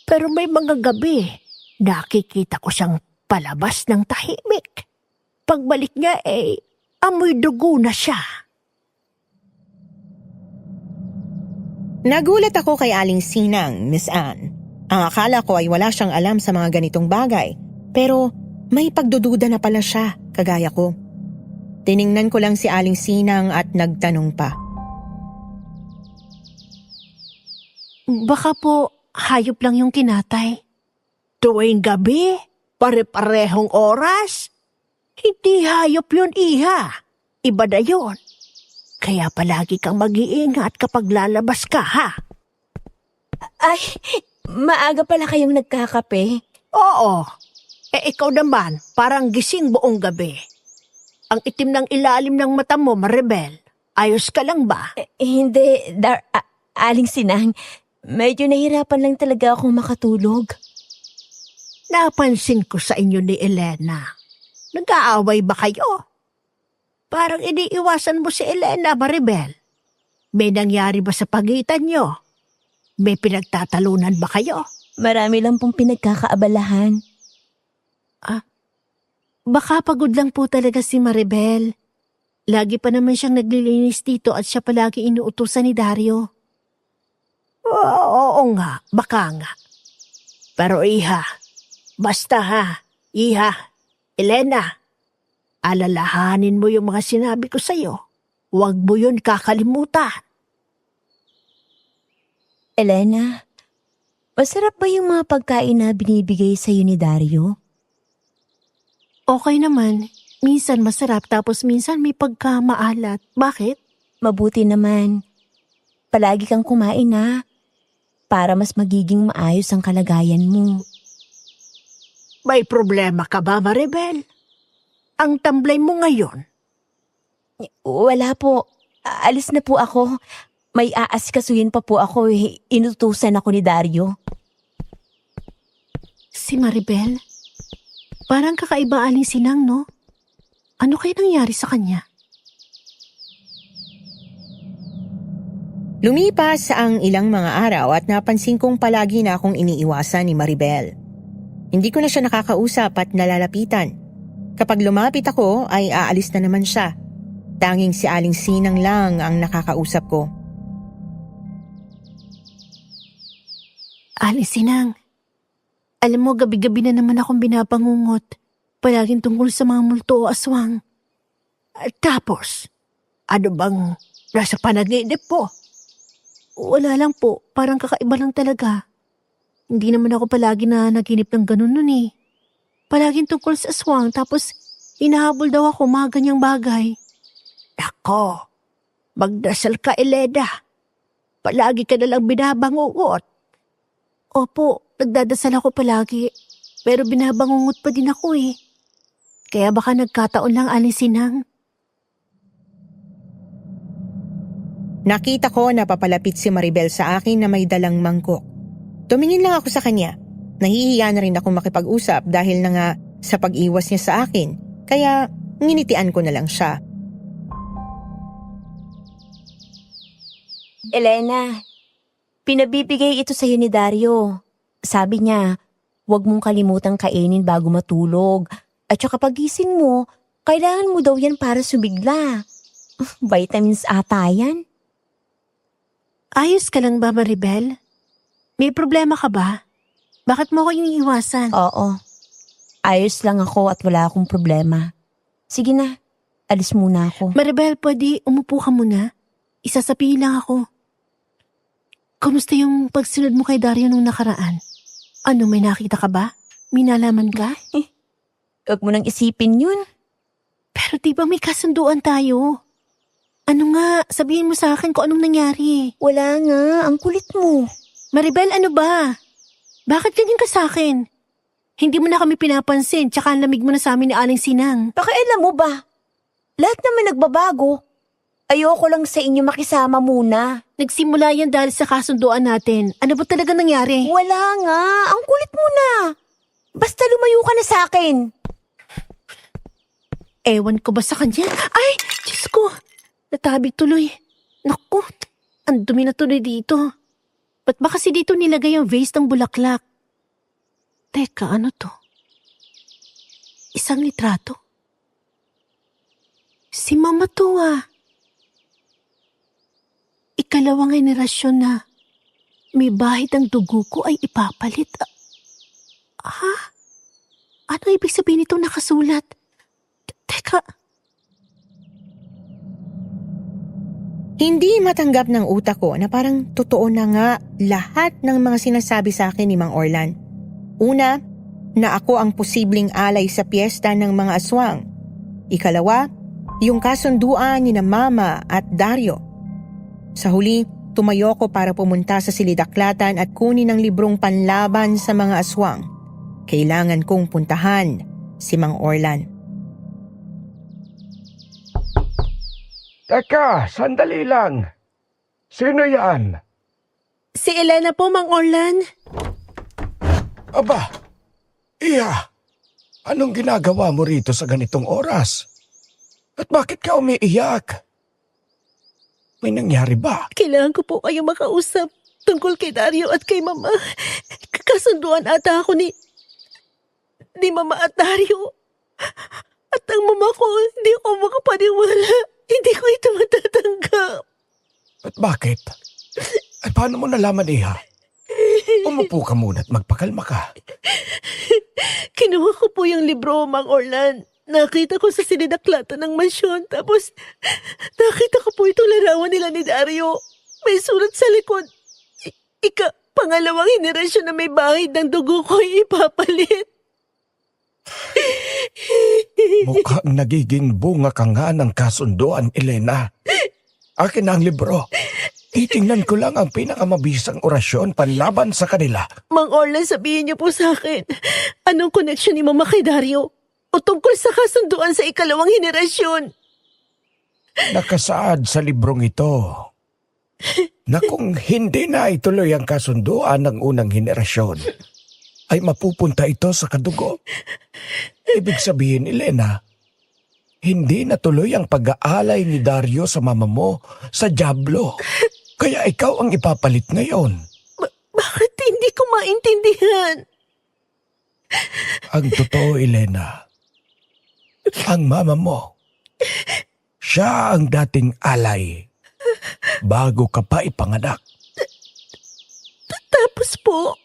Pero may mga gabi, nakikita ko siyang palabas ng tahimik. Pagbalik niya amoy dugo na siya. Nagulat ako kay Aling Sinang, Miss Anne. Ang akala ko ay wala siyang alam sa mga ganitong bagay. Pero may pagdududa na pala siya, kagaya ko. Tiningnan ko lang si Aling Sinang at nagtanong pa. Baka po hayop lang yung kinatay. Tuwing gabi, pare-parehong oras. Hindi hayop yun, iha. Iba na yun. Kaya palagi kang mag-iingat kapag lalabas ka, ha? Ay, maaga pala kayong nagkakape. Oo. Ikaw naman, parang gising buong gabi. Ang itim ng ilalim ng mata mo, Maribel. Ayos ka lang ba? Hindi, Aling Sinang. Medyo nahirapan lang talaga akong makatulog. Napansin ko sa inyo ni Elena. Nag-aaway ba kayo? Parang iniiwasan mo si Elena, Maribel. May nangyari ba sa pagitan nyo? May pinagtatalunan ba kayo? Marami lang pong pinagkakaabalahan. Baka pagod lang po talaga si Maribel. Lagi pa naman siyang naglilinis dito at siya palagi inuutusan ni Dario. Oo nga, baka nga. Pero basta Iha, Elena, alalahanin mo yung mga sinabi ko sa'yo. Huwag mo yun kakalimutan. Elena, masarap ba yung mga pagkain na binibigay sa'yo ni Dario? Okay naman. Minsan masarap tapos minsan may pagkamaalat. Bakit? Mabuti naman. Palagi kang kumain na. Para mas magiging maayos ang kalagayan mo. May problema ka ba, Maribel? Ang tamblay mo ngayon. Wala po. Alis na po ako. May aasikasuhin pa po ako. Inutusan ako ni Dario. Si Maribel? Parang kakaiba alinsinang, no? Ano kaya nangyari sa kanya? Lumipas ang ilang mga araw at napansin kong palagi na akong iniiwasan ni Maribel. Hindi ko na siya nakakausap at nalalapitan. Kapag lumapit ako ay aalis na naman siya. Tanging si Aling Sinang lang ang nakakausap ko. Alinsinang, alam mo gabi-gabi na naman akong binabangungot. Palaging tungkol sa mga multo o aswang. Tapos, ano bang nasa panaginip po? Wala lang po, parang kakaiba lang talaga. Hindi naman ako palagi na naginip ng ganun nun eh. Palaging tungkol sa aswang tapos hinahabol daw ako mga ganyang bagay. Ako, magdasal ka, Elena. Palagi ka nalang binabangungot. Opo, nagdadasal ako palagi. Pero binabangungot pa din ako eh. Kaya baka nagkataon lang alinsinang. Nakita ko na papalapit si Maribel sa akin na may dalang mangkok. Tumingin lang ako sa kanya. Nahihiya na rin ako makipag-usap dahil na nga sa pag-iwas niya sa akin. Kaya nginitian ko na lang siya. Elena, pinabibigay ito sa'yo ni Dario. Sabi niya, huwag mong kalimutang kainin bago matulog. At saka pagising mo, kailangan mo daw yan para sumigla. Vitamins ata yan. Ayos ka lang ba, Maribel? May problema ka ba? Bakit mo ko iniiwasan? Oo. Ayos lang ako at wala akong problema. Sige na, alis muna ako. Maribel, pwede umupo ka muna? Isasabihin lang ako. Kumusta yung pagsunod mo kay Dario nung nakaraan? Ano, may nakita ka ba? May nalaman ka? Huwag mo nang isipin yun. Pero di ba may kasunduan tayo? Ano nga, sabihin mo sa akin kung anong nangyari. Wala nga, ang kulit mo. Maribel, ano ba? Bakit ganyan ka sa akin? Hindi mo na kami pinapansin, tsaka ang lamig mo na sa amin ni Aling Sinang. Pakialam mo ba? Lahat naman nagbabago. Ayoko lang sa inyo makisama muna. Nagsimula yan dahil sa kasunduan natin. Ano ba talaga nangyari? Wala nga, ang kulit mo na. Basta lumayo ka na sa akin. Ewan ko ba sa kanya? Ay, Diyos ko. Natabig tuloy. Naku, ang dumi na tuloy dito. Ba't ba kasi dito nilagay yung vase ng bulaklak? Teka, ano to? Isang litrato? Si Mama to ah. Ikalawang henerasyon na may bahid ang dugo ko ay ipapalit. Ha? Ano ibig sabihin itong nakasulat? Teka. Hindi matanggap ng utak ko na parang totoo na nga lahat ng mga sinasabi sa akin ni Mang Orlan. Una, na ako ang posibleng alay sa piyesta ng mga aswang. Ikalawa, yung kasunduan ni na Mama at Dario. Sa huli, tumayo ko para pumunta sa Silidaklatan at kunin ang librong panlaban sa mga aswang. Kailangan kong puntahan si Mang Orlan. Teka, sandali lang. Sino yan? Si Elena po, Mang Orlan. Aba, Iha. Anong ginagawa mo rito sa ganitong oras? At bakit ka umiiyak? May nangyari ba? Kailangan ko po kayo makausap tungkol kay Dario at kay Mama. Kasunduan ata ako ni Mama at Dario. At ang mama ko, hindi ko makapaniwala. Hindi ko ito matatanggap. At bakit? Ay paano mo nalaman, Iha? Umupo ka muna at magpakalma ka. Kinuha ko po yung libro, Mang Orlan. Nakita ko sa sininaklatan ng mansyon. Tapos, nakita ko po itong larawan nila ni Dario. May sulat sa likod. Pangalawang henerasyon na may bahid ng dugo ko ay ipapalit. Mukhang nagiging bunga ka nga ng kasunduan, Elena. Akin na ang libro. Titingnan ko lang ang pinakamabisang orasyon panlaban sa kanila. Mang Orlan, sabihin niyo po sa akin, anong connection ni Mama kay Dario? O tungkol sa kasunduan sa ikalawang henerasyon? Nakasaad sa librong ito na kung hindi na ituloy ang kasunduan ng unang henerasyon, ay mapupunta ito sa kadugo. Ibig sabihin, Elena, hindi natuloy ang pag-aalay ni Dario sa mama mo sa Diablo. Kaya ikaw ang ipapalit ngayon. Bakit hindi ko maintindihan? Ang totoo, Elena, ang mama mo, siya ang dating alay bago ka pa ipanganak. Tapos po,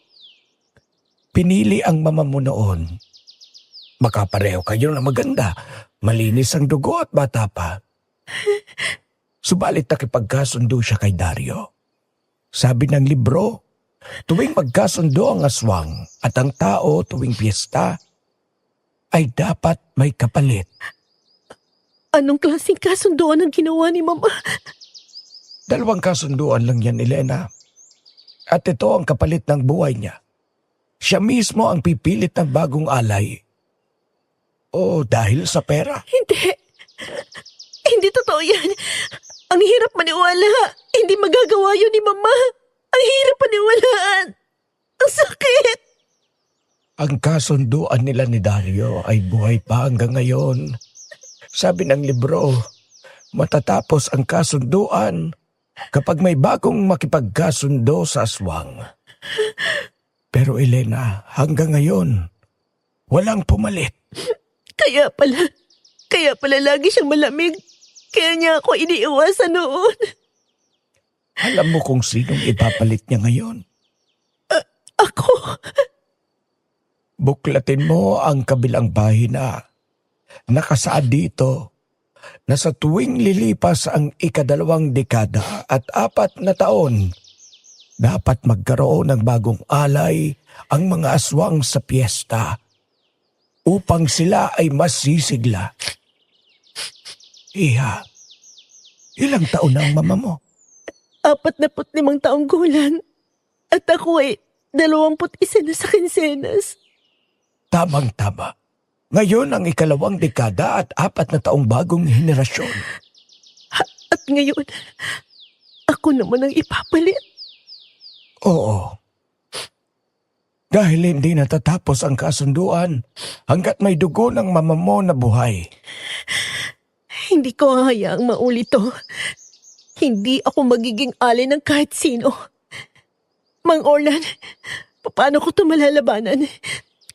Pinili ang mama mo noon. Makapareho kayo na maganda, malinis ang dugo at bata pa. Subalit nakipagkasundo siya kay Dario. Sabi ng libro, tuwing magkasundo ang aswang at ang tao tuwing piyesta, ay dapat may kapalit. anong klaseng kasunduan ang ginawa ni Mama? 2 kasunduan lang yan, Elena. At ito ang kapalit ng buhay niya. Siya mismo ang pipilit ng bagong alay. O dahil sa pera. Hindi totoo yan. Ang hirap maniwala. Hindi magagawa yun ni Mama. Ang hirap paniwalaan. Ang sakit. Ang kasunduan nila ni Dario ay buhay pa hanggang ngayon. Sabi ng libro, matatapos ang kasunduan kapag may bagong makipagkasundo sa aswang. Pero Elena, hanggang ngayon, walang pumalit. Kaya pala lagi siyang malamig. Kaya niya ako iniiwasan noon. Alam mo kung sinong ipapalit niya ngayon? Ako? Buklatin mo ang kabilang bahina. Nakasaad dito na sa tuwing lilipas ang 2 dekada at 4 na taon, dapat magkaroon ng bagong alay ang mga aswang sa piyesta upang sila ay masisigla. Iha, ilang taon na ang mama mo? 45 taong gulang. At ako ay 21 na sa kinsenas. Tamang-tama. Ngayon ang 2 dekada at 4 na taong bagong henerasyon. At ngayon, ako naman ang ipapalit. Oo. Dahil hindi natatapos ang kasunduan hanggat may dugo ng mama mo na buhay. Hindi ko hayaang maulit to. Hindi ako magiging alay ng kahit sino. Mang Orlan, paano ko ito malalabanan?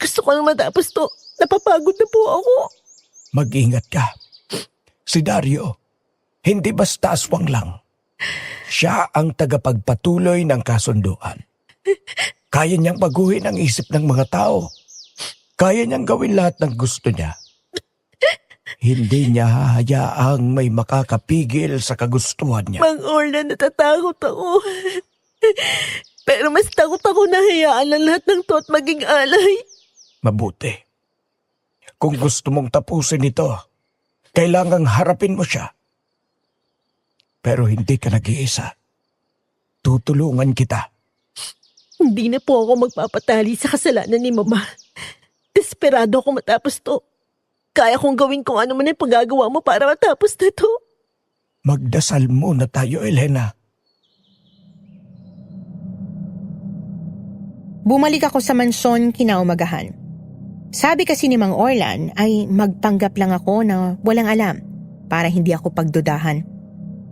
Gusto ko nang matapos to. Napapagod na po ako. Mag-ingat ka. Si Dario, hindi basta aswang lang. Siya ang tagapagpatuloy ng kasunduan. Kaya niyang baguhin ang isip ng mga tao. Kaya niyang gawin lahat ng gusto niya. Hindi niya hahayaang may makakapigil sa kagustuhan niya. Mang Orlan, natatakot ako. Pero mas takot ako na hayaan ang lahat ng to at maging alay. Mabuti. Kung gusto mong tapusin ito, kailangang harapin mo siya. Pero hindi ka nag-iisa. Tutulungan kita. Hindi na po ako magpapatali sa kasalanan ni Mama. Desperado ako matapos to. Kaya kong gawin kung ano man ang paggagawa mo para matapos na to. Magdasal muna tayo, Elena. Bumalik ako sa mansyon kinaumagahan. Sabi kasi ni Mang Orlan ay magpanggap lang ako na walang alam para hindi ako pagdudahan.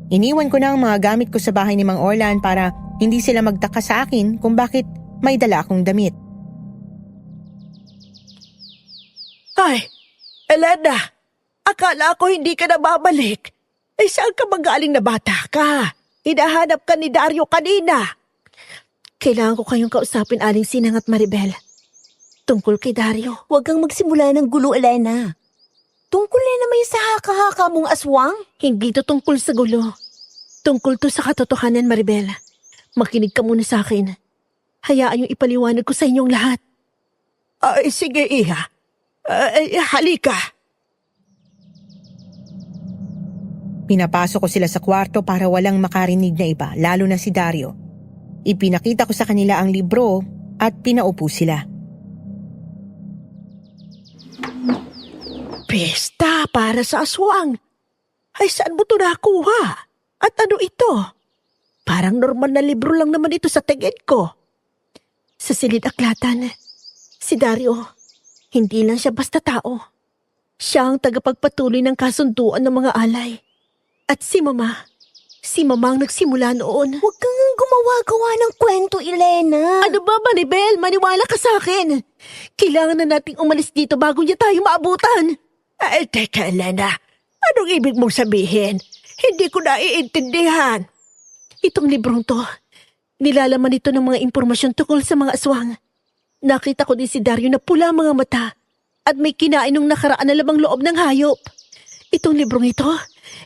Iniwan ko na ang mga gamit ko sa bahay ni Mang Orlan para hindi sila magtaka sa akin kung bakit may dala akong damit. Ay, Elena, akala ko hindi ka na babalik. Ay, saan ka magaling na bata ka? Hinahanap ka ni Dario kanina. Kailangan ko kayong kausapin, Aling Sinang at Maribel. Tungkol kay Dario. Huwag kang magsimula ng gulo, Elena. Tungkol na naman yung sa haka-haka mong aswang. Hindi to tungkol sa gulo. Tungkol to sa katotohanan, Maribel. Makinig ka muna sa akin. Hayaan yung ipaliwanag ko sa inyong lahat. Ay, sige, Iha. Halika. Pinapasok ko sila sa kwarto para walang makarinig na iba, lalo na si Dario. Ipinakita ko sa kanila ang libro at pinaupo sila. Pesta para sa aswang. Ay, saan mo ito nakuha? At ano ito? Parang normal na libro lang naman ito sa tingin ko. Sa silid-aklatan, si Dario, hindi lang siya basta tao. Siya ang tagapagpatuloy ng kasunduan ng mga alay. At si Mama ang nagsimula noon. Huwag kang gumawa-gawa ng kwento, Elena. Ano ba, Maribel? Maniwala ka sa akin. Kailangan na nating umalis dito bago niya tayo maabutan. Ay, teka, Elena. Anong ibig mong sabihin? Hindi ko naiintindihan. Itong librong to, nilalaman ito ng mga impormasyon tungkol sa mga aswang. Nakita ko din si Dario na pula ang mga mata at may kinain nung nakaraan na labang loob ng hayop. Itong librong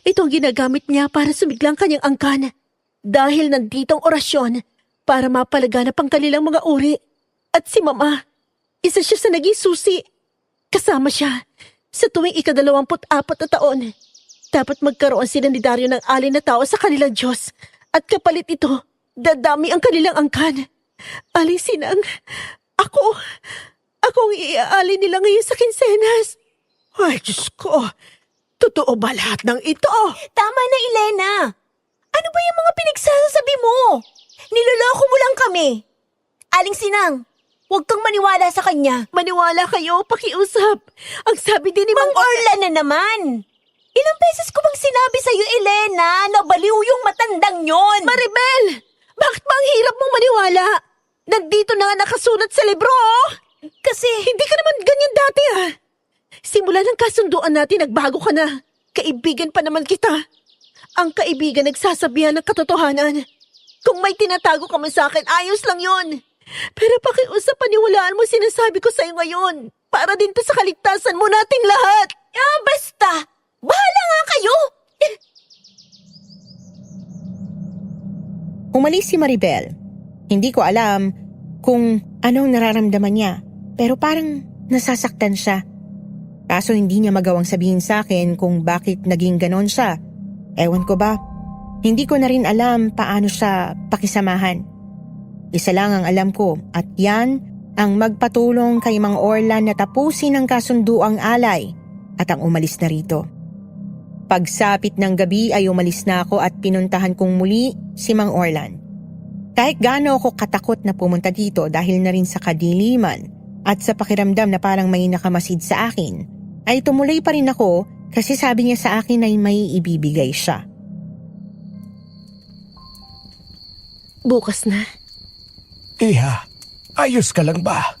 itong ginagamit niya para sumiglang kanyang angkan. Dahil nandito ang orasyon para mapalaganap ang kanilang mga uri. At si Mama, isa siya sa naging susi. Kasama siya sa tuwing ika-24 na taon. Dapat magkaroon sila ni Dario ng alay na tao sa kanilang Diyos. At kapalit ito, dadami ang kanilang angkan. Aling Sinang, ako ang iaalay nila ngayon sa kinsenas. Ay, Diyos ko. Totoo ba lahat ng ito? Tama na, Elena. Ano ba yung mga pinagsasabi mo? Niloloko mo lang kami. Aling Sinang, huwag kang maniwala sa kanya. Maniwala kayo, pakiusap. Ang sabi din ni Mang Orlan na naman. Ilang beses ko bang sinabi sa'yo, Elena, na baliw yung matandang yon? Maribel! Bakit ba ang hirap mong maniwala? Nandito na nga nakasulat sa libro, oh! Kasi Hindi ka naman ganyan dati, ah! Simula ng kasunduan natin, nagbago ka na. Kaibigan pa naman kita. Ang kaibigan nagsasabihan ng katotohanan. Kung may tinatago ka man sa akin, ayos lang yon. Pero pakiusap, paniwalaan mo sinasabi ko sa'yo ngayon. Para din to sa kaligtasan mo nating lahat. basta! Bahala nga kayo! Umalis si Maribel. Hindi ko alam kung anong nararamdaman niya, pero parang nasasaktan siya. Kaso hindi niya magawang sabihin sa akin kung bakit naging ganon siya. Ewan ko ba, hindi ko na rin alam paano siya pakisamahan. Isa lang ang alam ko at yan ang magpatulong kay Mang Orlan na tapusin ang kasunduang alay at ang umalis na rito. Pagsapit ng gabi ay umalis na ako at pinuntahan kong muli si Mang Orlan. Kahit gaano ako katakot na pumunta dito dahil na rin sa kadiliman at sa pakiramdam na parang may nakamasid sa akin, ay tumuloy pa rin ako kasi sabi niya sa akin ay may ibibigay siya. Bukas na. Iha, ayos ka lang ba?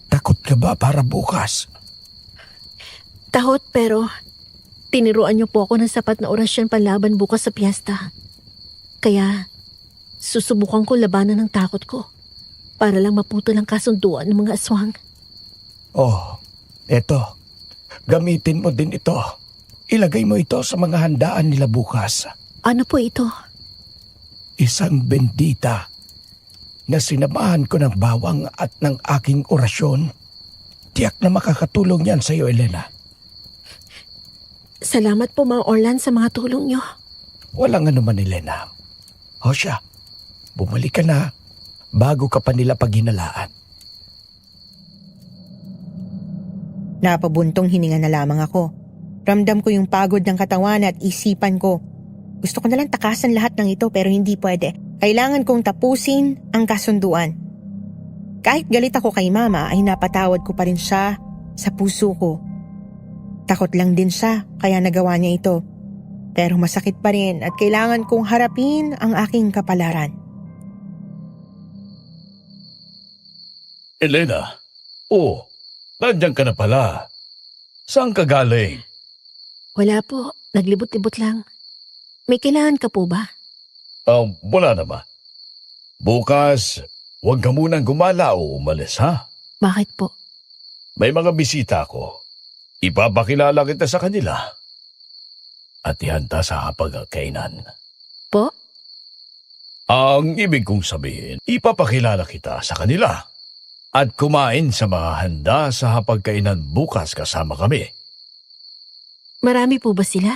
Takot ka ba para bukas? Tahot pero tiniruan niyo po ako ng sapat na orasyon panlaban bukas sa piyesta. Kaya susubukan ko labanan ng takot ko para lang maputol ang kasunduan ng mga aswang. Oh, eto. Gamitin mo din ito. Ilagay mo ito sa mga handaan nila bukas. Ano po ito? Isang bendita na sinamahan ko ng bawang at ng aking orasyon. Tiyak na makakatulong yan sa iyo, Elena. Salamat po, Mang Orlan, sa mga tulong niyo. Walang anuman, Elena. O siya, bumalik ka na bago ka pa nila paghinalaan. Napabuntong hininga na lamang ako. Ramdam ko yung pagod ng katawan at isipan ko. Gusto ko nalang takasan lahat ng ito pero hindi pwede. Kailangan kong tapusin ang kasunduan. Kahit galit ako kay mama ay napatawad ko pa rin siya sa puso ko. Takot lang din siya kaya nagawa niya ito. Pero masakit pa rin at kailangan kong harapin ang aking kapalaran. Elena, nandiyan ka na pala. Saan ka galing? Wala po, naglibot-libot lang. May kailangan ka po ba? Wala naman. Bukas, huwag ka munang gumala o umalis, ha? Bakit po? May mga bisita ako. Ipapakilala kita sa kanila. At ihanda sa hapagkainan. Po? Ang ibig kong sabihin, ipapakilala kita sa kanila. At kumain sa mga handa sa hapagkainan bukas kasama kami. Marami po ba sila?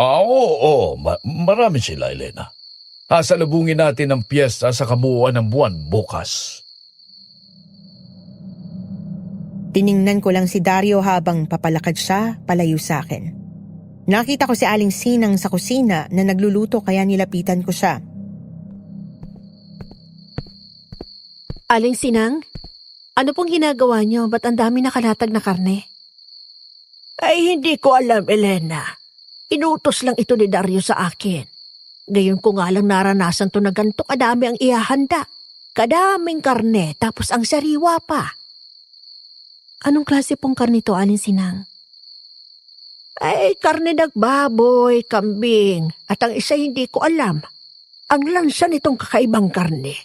Oo. Marami sila, Elena. Sasalubungin natin ang piyesta sa kabuuan ng buwan bukas. Tiningnan ko lang si Dario habang papalakad siya palayo sa akin. Nakita ko si Aling Sinang sa kusina na nagluluto kaya nilapitan ko siya. Aling Sinang? Ano pong ginagawa niyo? Ba't ang dami nakalatag na karne? Ay, hindi ko alam, Elena. Inutos lang ito ni Dario sa akin. Ngayon ko nga lang naranasan to na ganito kadami ang ihahanda. Kadaming karne, tapos ang sariwa pa. Anong klase pong karne to, Aling Sinang? Ay, karne ng baboy, kambing, at ang isa hindi ko alam. Ang lansa nitong kakaibang karne.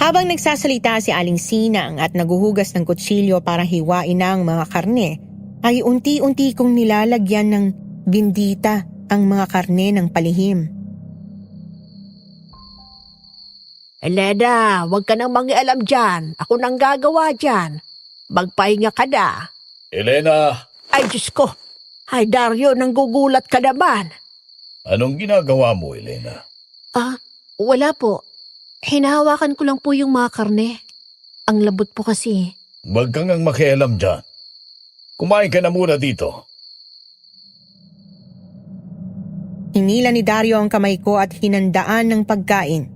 Habang nagsasalita si Aling Sinang at naguhugas ng kutsilyo para hiwain ang mga karne, ay unti-unti kong nilalagyan ng bindita ang mga karne ng palihim. Elena, huwag ka nang mangialam dyan. Ako nang gagawa dyan. Magpahinga ka na. Elena, Ay, Diyos ko. Ay, Dario, nanggugulat ka naman. anong ginagawa mo, Elena? Wala po. Hinahawakan ko lang po yung mga karne. Ang labot po kasi. Huwag kang ang makialam dyan. Kumain ka na muna dito. Hinila ni Dario ang kamay ko at hinandaan ng pagkain.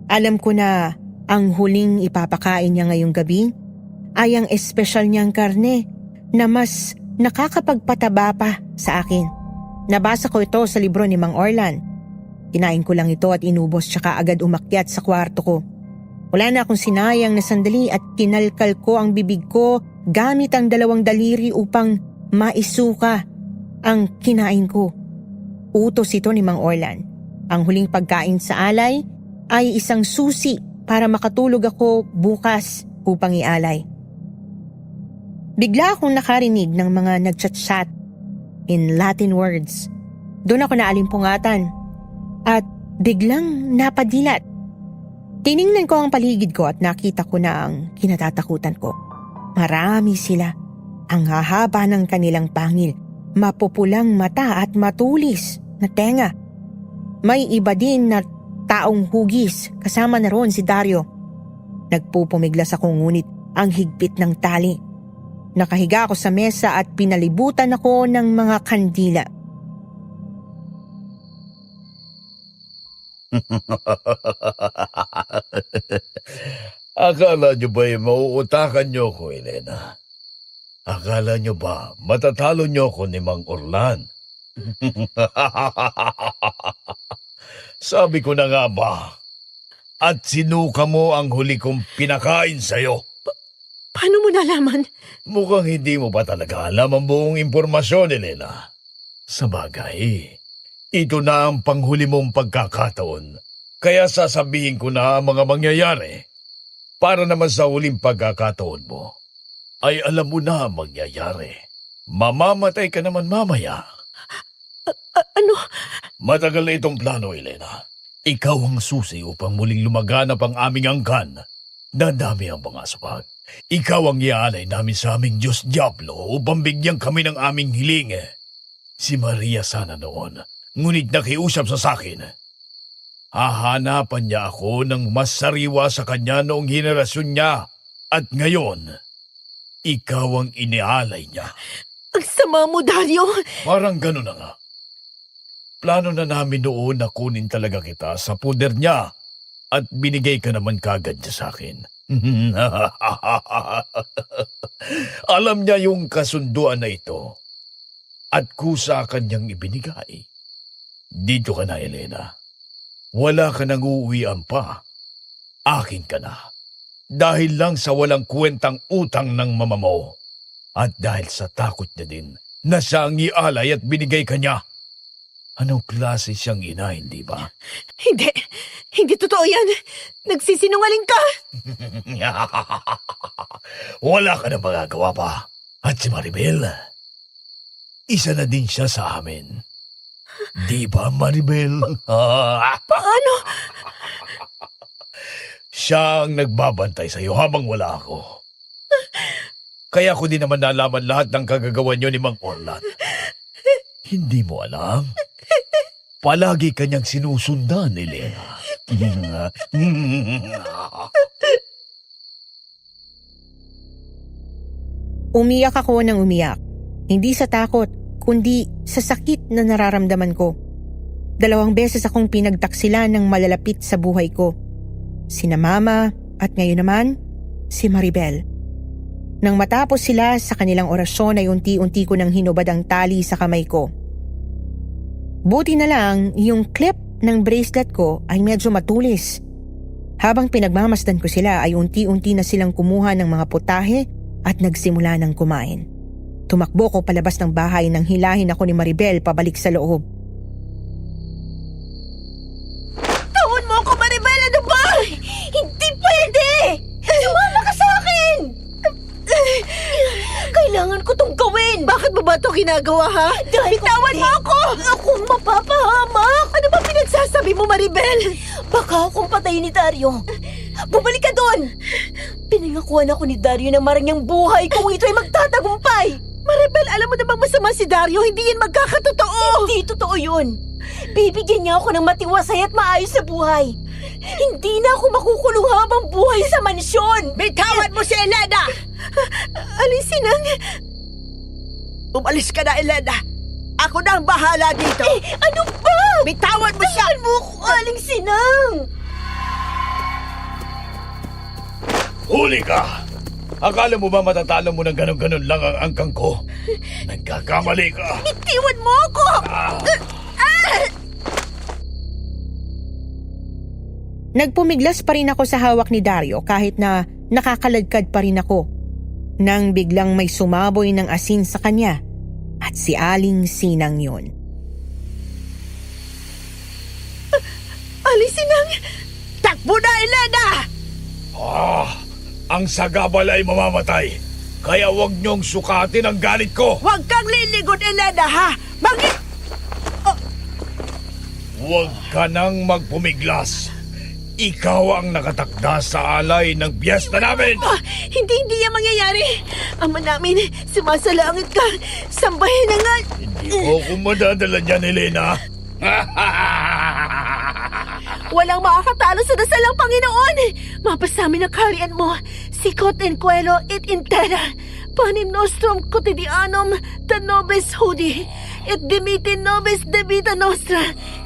Alam ko na ang huling ipapakain niya ngayong gabi ay ang espesyal niyang karne na mas nakakapagpataba pa sa akin. Nabasa ko ito sa libro ni Mang Orlan. Kinain ko lang ito at inubos tsaka agad umakyat sa kwarto ko. Wala na akong sinayang na sandali at kinalkal ko ang bibig ko gamit ang 2 daliri upang maisuka ang kinain ko. Utos ito ni Mang Orlan. Ang huling pagkain sa alay ay isang susi para makatulog ako bukas upang ialay. Bigla akong nakarinig ng mga nagchat-chat in Latin words. Doon ako naalimpungatan at biglang napadilat. Tiningnan ko ang paligid ko at nakita ko na ang kinatatakutan ko. Marami sila. Ang hahaba ng kanilang pangil, mapupulang mata at matulis na tenga. May iba din na taong hugis, kasama na roon si Dario. Nagpupumiglas ako ngunit ang higpit ng tali. Nakahiga ako sa mesa at pinalibutan ako ng mga kandila. Akala nyo ba'y mauutakan nyo ko, Elena? Akala nyo ba matatalo nyo ko ni Mang Orlan? Sabi ko na nga ba, at sinuka mo ang huli kong pinakain sa'yo. Paano mo nalaman? Mukhang hindi mo pa talaga alam ang buong impormasyon, Elena. Sa bagay, ito na ang panghuli mong pagkakataon. Kaya sasabihin ko na ang mga mangyayari. Para naman sa huling pagkakataon mo, ay alam mo na ang mangyayari. Mamamatay ka naman mamaya. Ano? Matagal na itong plano, Elena. Ikaw ang susi upang muling lumaganap ang aming angkan. Dadami ang mga aswang. Ikaw ang iaalay namin sa aming Diyos Diablo upang bigyan kami ng aming hiling. Si Maria sana noon, ngunit nakiusap sa akin. Hahanapan niya ako ng mas sariwa sa kanya noong henerasyon niya. At ngayon, ikaw ang inialay niya. Ang sama mo, Dario! Parang gano'n na nga. Plano na namin noon na kunin talaga kita sa puder niya at binigay ka naman kagad niya sa akin. Alam niya yung kasunduan na ito at kusa kanyang ibinigay. Dito ka na, Elena. Wala ka nang uuwian pa. Akin ka na. Dahil lang sa walang kwentang utang ng mama mo. At dahil sa takot niya din na siya ang ialay at binigay ka niya. Anong klase siyang ina, hindi ba? Hindi. Hindi totoo yan. Nagsisinungaling ka. Wala ka na magagawa pa. At si Maribel, isa na din siya sa amin. Di ba, Maribel? Paano? Siya ang nagbabantay sa'yo habang wala ako. Kaya ko din naman nalaman lahat ng kagagawa niyo ni Mang Orlan. Hindi mo alam? Palagi kanyang sinusundan, Elena. Umiyak ako ng umiyak. Hindi sa takot, kundi sa sakit na nararamdaman ko. 2 beses akong pinagtaksilan ng malalapit sa buhay ko. Sina Mama at ngayon naman, si Maribel. Nang matapos sila sa kanilang orasyon ay unti-unti ko nang hinubad ang tali sa kamay ko. Buti na lang yung clip ng bracelet ko ay medyo matulis. Habang pinagmamasdan ko sila ay unti-unti na silang kumuha ng mga putahe at nagsimula ng kumain. Tumakbo ko palabas ng bahay nang hilahin ako ni Maribel pabalik sa loob. Tawon mo ako, Maribel! Ano ba? Hindi pwede! Sumama ka sa akin! Kailangan ko tong gawin! Bakit mo ba ito ginagawa, ha? Bitawan mo ako! Akong mapapahamak! Ano ba pinagsasabi mo, Maribel? Baka akong patayin ni Dario. Bumalik ka doon! Pinangakuan ako ni Dario na marangyang buhay kung ito ay magtatagumpay! Maribel, alam mo namang masama si Dario. Hindi yan magkakatotoo. Hindi totoo yun! Bibigyan niya ako ng matiwasay at maayos na buhay. Hindi na ako makukulong habang buhay sa mansyon! Bitawan mo si Elena! Alisin ang... Umalis ka na, Elena. Ako na ang bahala dito. Ano ba? Bitawan mo siya! Tawan mo ako, Aling Sinang! Huli ka! Akala mo ba matatalo mo ng ganon-ganon lang ang angkang ko? Nagkakamali ka! Itiwan mo ako! Nagpumiglas pa rin ako sa hawak ni Dario kahit na nakakalagkad pa rin ako. Nang biglang may sumaboy ng asin sa kanya at si Aling Sinang yun. Alisin ang... Takbo na, Elena! Ang sagabal ay mamamatay. Kaya huwag niyong sukatin ang galit ko. Huwag kang liligon, Elena, ha? Huwag ka nang magpumiglas. Ikaw ang nakatakda sa alay ng piyesta namin. Hindi yan mangyayari. Ama namin, sumasalangit ka. Sambahin na nga. Hindi ko kung madadala niyan, Elena. Walang makakatalo sa dasalang Panginoon. Mapasamin ang kaharian mo. Sikot in cuelo et intera. Panim nostrum quotidianum da nobis hudi. Et dimiti nobis debita nostra.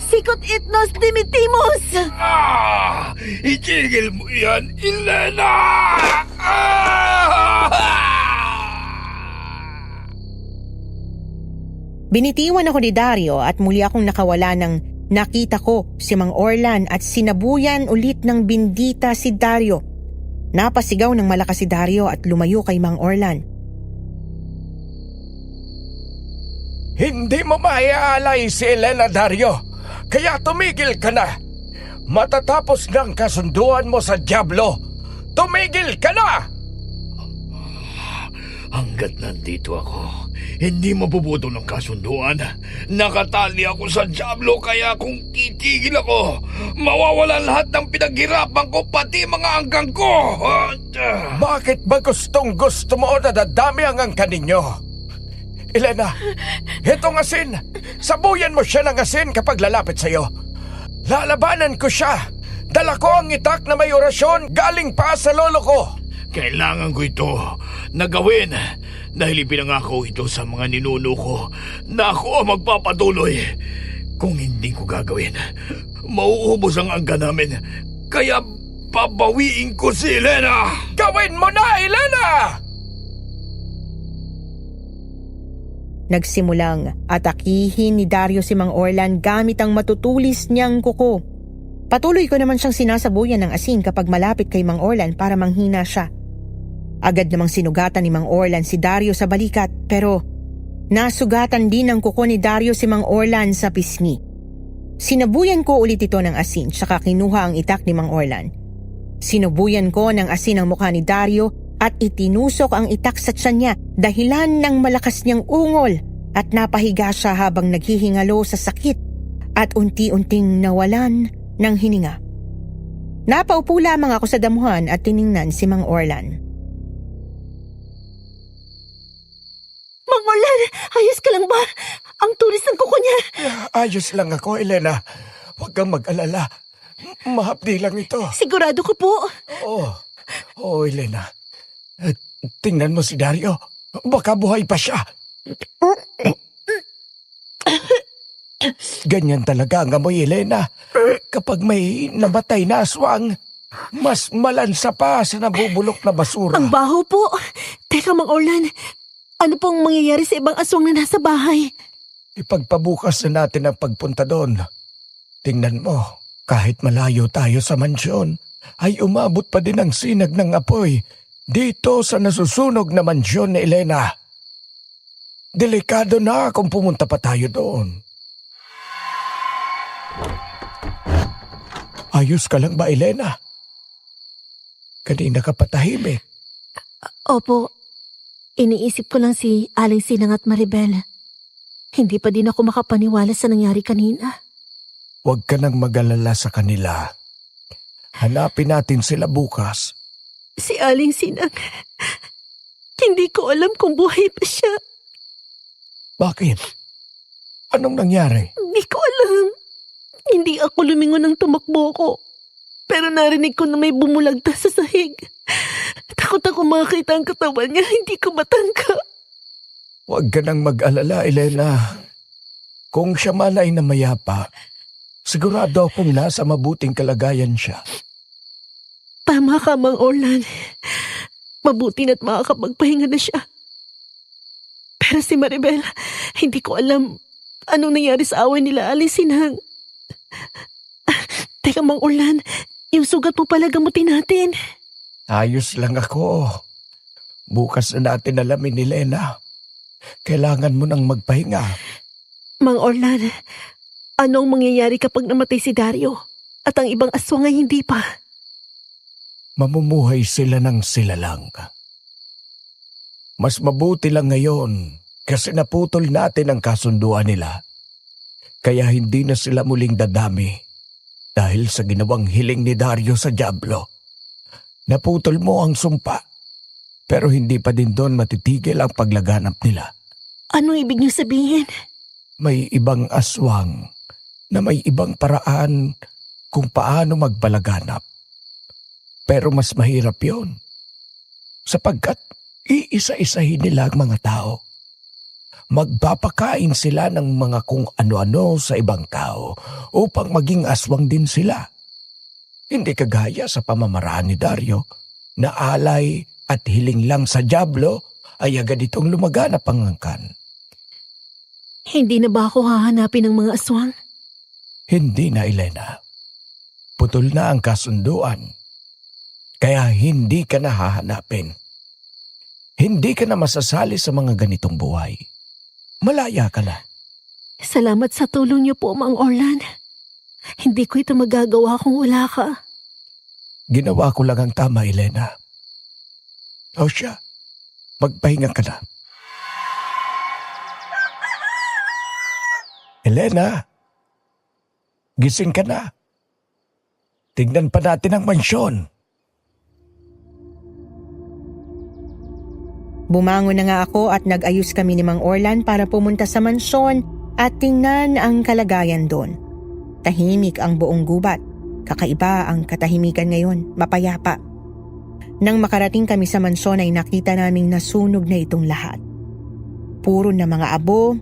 Sikot it nos dimitimus. Itigil mo yan, Elena! Binitiwan ako ni Dario at muli akong nakawala ng nakita ko si Mang Orlan at sinabuyan ulit ng bindita si Dario. Napasigaw ng malakas si Dario at lumayo kay Mang Orlan. Hindi mo maiaalay si Elena, Dario. Kaya tumigil ka na. Matatapos ng kasunduan mo sa Diablo. Tumigil ka na! Hanggat nandito ako, hindi mapuputol ng kasunduan. Nakatali ako sa Diablo kaya kung titigil ako, mawawalan lahat ng pinaghirapan ko pati mga anggang ko. Bakit ba gusto mo na dadami ang angkan ninyo? Elena, itong asin. Sabuyan mo siya ng asin kapag lalapit sa'yo. Lalabanan ko siya. Dala ko ang itak na may orasyon galing pa sa lolo ko. Kailangan ko ito na gawin dahil ipinangako ito sa mga ninuno ko na ako ang magpapatuloy. Kung hindi ko gagawin, mauubos ang angka namin Kaya babawiin ko si Elena! Gawin mo na, Elena! Nagsimulang atakihin ni Dario si Mang Orlan gamit ang matutulis niyang kuko. Patuloy ko naman siyang sinasabuyan ng asin kapag malapit kay Mang Orlan para manghina siya. Agad namang sinugatan ni Mang Orlan si Dario sa balikat pero nasugatan din ng kuko ni Dario si Mang Orlan sa pisngi. Sinabuyan ko ulit ito ng asin saka kinuha ang itak ni Mang Orlan. Sinubuyan ko ng asin ang mukha ni Dario at itinusok ang itak sa tiyan niya dahilan ng malakas niyang ungol at napahiga siya habang naghihingalo sa sakit at unti-unting nawalan ng hininga. Napaupo lamang ako sa damuhan at tiningnan si Mang Orlan. Mang Orlan, ayos ka lang ba? Ang tulis ng kuko niya. Ayos lang ako, Elena. Huwag kang mag-alala. Mahapdi lang ito. Sigurado ko po. Oo, Elena. Tingnan mo si Dario. Baka buhay pa siya. Ganyan talaga ang amoy, Elena. Kapag may namatay na aswang, mas malansa pa sa nabubulok na basura. Ang baho po. Teka, Mang Orlan, ano pong mangyayari sa ibang aswang na nasa bahay? Ipagpabukas na natin ang pagpunta doon. Tingnan mo, kahit malayo tayo sa mansyon, ay umabot pa din ang sinag ng apoy dito sa nasusunog na mansyon ni Elena. Delikado na kung pumunta pa tayo doon. Ayos ka lang ba, Elena? Kanina ka patahimik. Opo, iniisip ko lang si Aling Sinang at Maribel. Hindi pa din ako makapaniwala sa nangyari kanina. Huwag ka nang mag-alala sa kanila. Hanapin natin sila bukas. Si Aling Sinang, hindi ko alam kung buhay pa siya. Bakit? Anong nangyari? Hindi ko alam. Hindi ako lumingon ng tumakbo ko. Pero narinig ko na may bumulagta sa sahig. Takot ako makita ang katawan niya, hindi ko matangka. Huwag ka nang mag-alala, Elena. Kung siya man ay namayapa, sigurado akong nasa mabuting kalagayan siya. Tama ka, Mang Orlan. Mabuti na't makakapagpahinga na siya. Pero si Maribel, hindi ko alam anong nangyari sa away nila Aling Sinang. Teka, Mang Orlan, yung sugat mo pala gamutin natin. Ayos lang ako. Bukas na natin alamin ni Elena. Kailangan mo nang magpahinga. Mang Orlan, anong mangyayari kapag namatay si Dario at ang ibang aswang ay hindi pa? Mamumuhay sila ng sila lang. Mas mabuti lang ngayon kasi naputol natin ang kasunduan nila. Kaya hindi na sila muling dadami dahil sa ginawang hiling ni Dario sa Diablo. Naputol mo ang sumpa pero hindi pa din doon matitigil ang paglaganap nila. Ano ibig niyo sabihin? May ibang aswang na may ibang paraan kung paano magpalaganap. Pero mas mahirap yon sapagkat iisa-isahin nila ang mga tao. Magpapakain sila ng mga kung ano-ano sa ibang tao upang maging aswang din sila. Hindi kagaya sa pamamaraan ni Dario na alay at hiling lang sa Diablo ay agad itong lumaganap ang angkan. Hindi na ba ako hahanapin ng mga aswang? Hindi na, Elena. Putol na ang kasunduan. Kaya hindi ka na hahanapin. Hindi ka na masasali sa mga ganitong buhay. Malaya ka na. Salamat sa tulong niyo po, Mang Orlan. Hindi ko ito magagawa kung wala ka. Ginawa ko lang ang tama, Elena. O siya, magpahinga ka na. Elena, gising ka na. Tignan pa natin ang mansyon. Bumangon na nga ako at nag-ayos kami ni Mang Orlan para pumunta sa mansyon at tingnan ang kalagayan doon. Tahimik ang buong gubat. Kakaiba ang katahimikan ngayon, mapayapa. Nang makarating kami sa mansyon ay nakita naming nasunog na itong lahat. Puro na mga abo,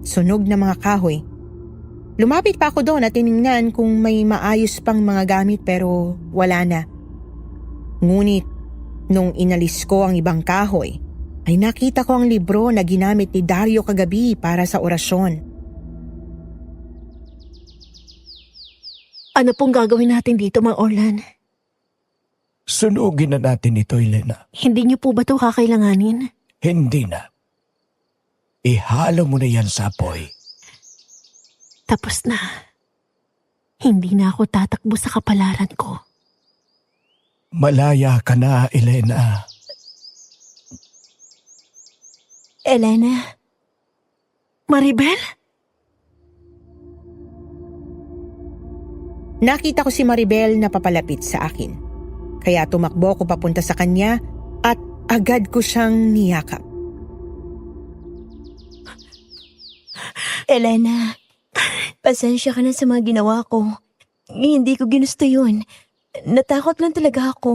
sunog na mga kahoy. Lumapit pa ako doon at tiningnan kung may maayos pang mga gamit pero wala na. Ngunit nung inalis ko ang ibang kahoy, ay nakita ko ang libro na ginamit ni Dario kagabi para sa orasyon. Ano pong gagawin natin dito, Mang Orlan? Sunugin na natin ito, Elena. Hindi niyo po ba ito kakailanganin? Hindi na. Ihalo mo na yan sa apoy. Tapos na. Hindi na ako tatakbo sa kapalaran ko. Malaya ka na, Elena. Elena, Maribel? Nakita ko si Maribel na papalapit sa akin. Kaya tumakbo ko papunta sa kanya at agad ko siyang niyakap. Elena, pasensya ka na sa mga ginawa ko. Hindi ko ginusto yun. Natakot lang talaga ako.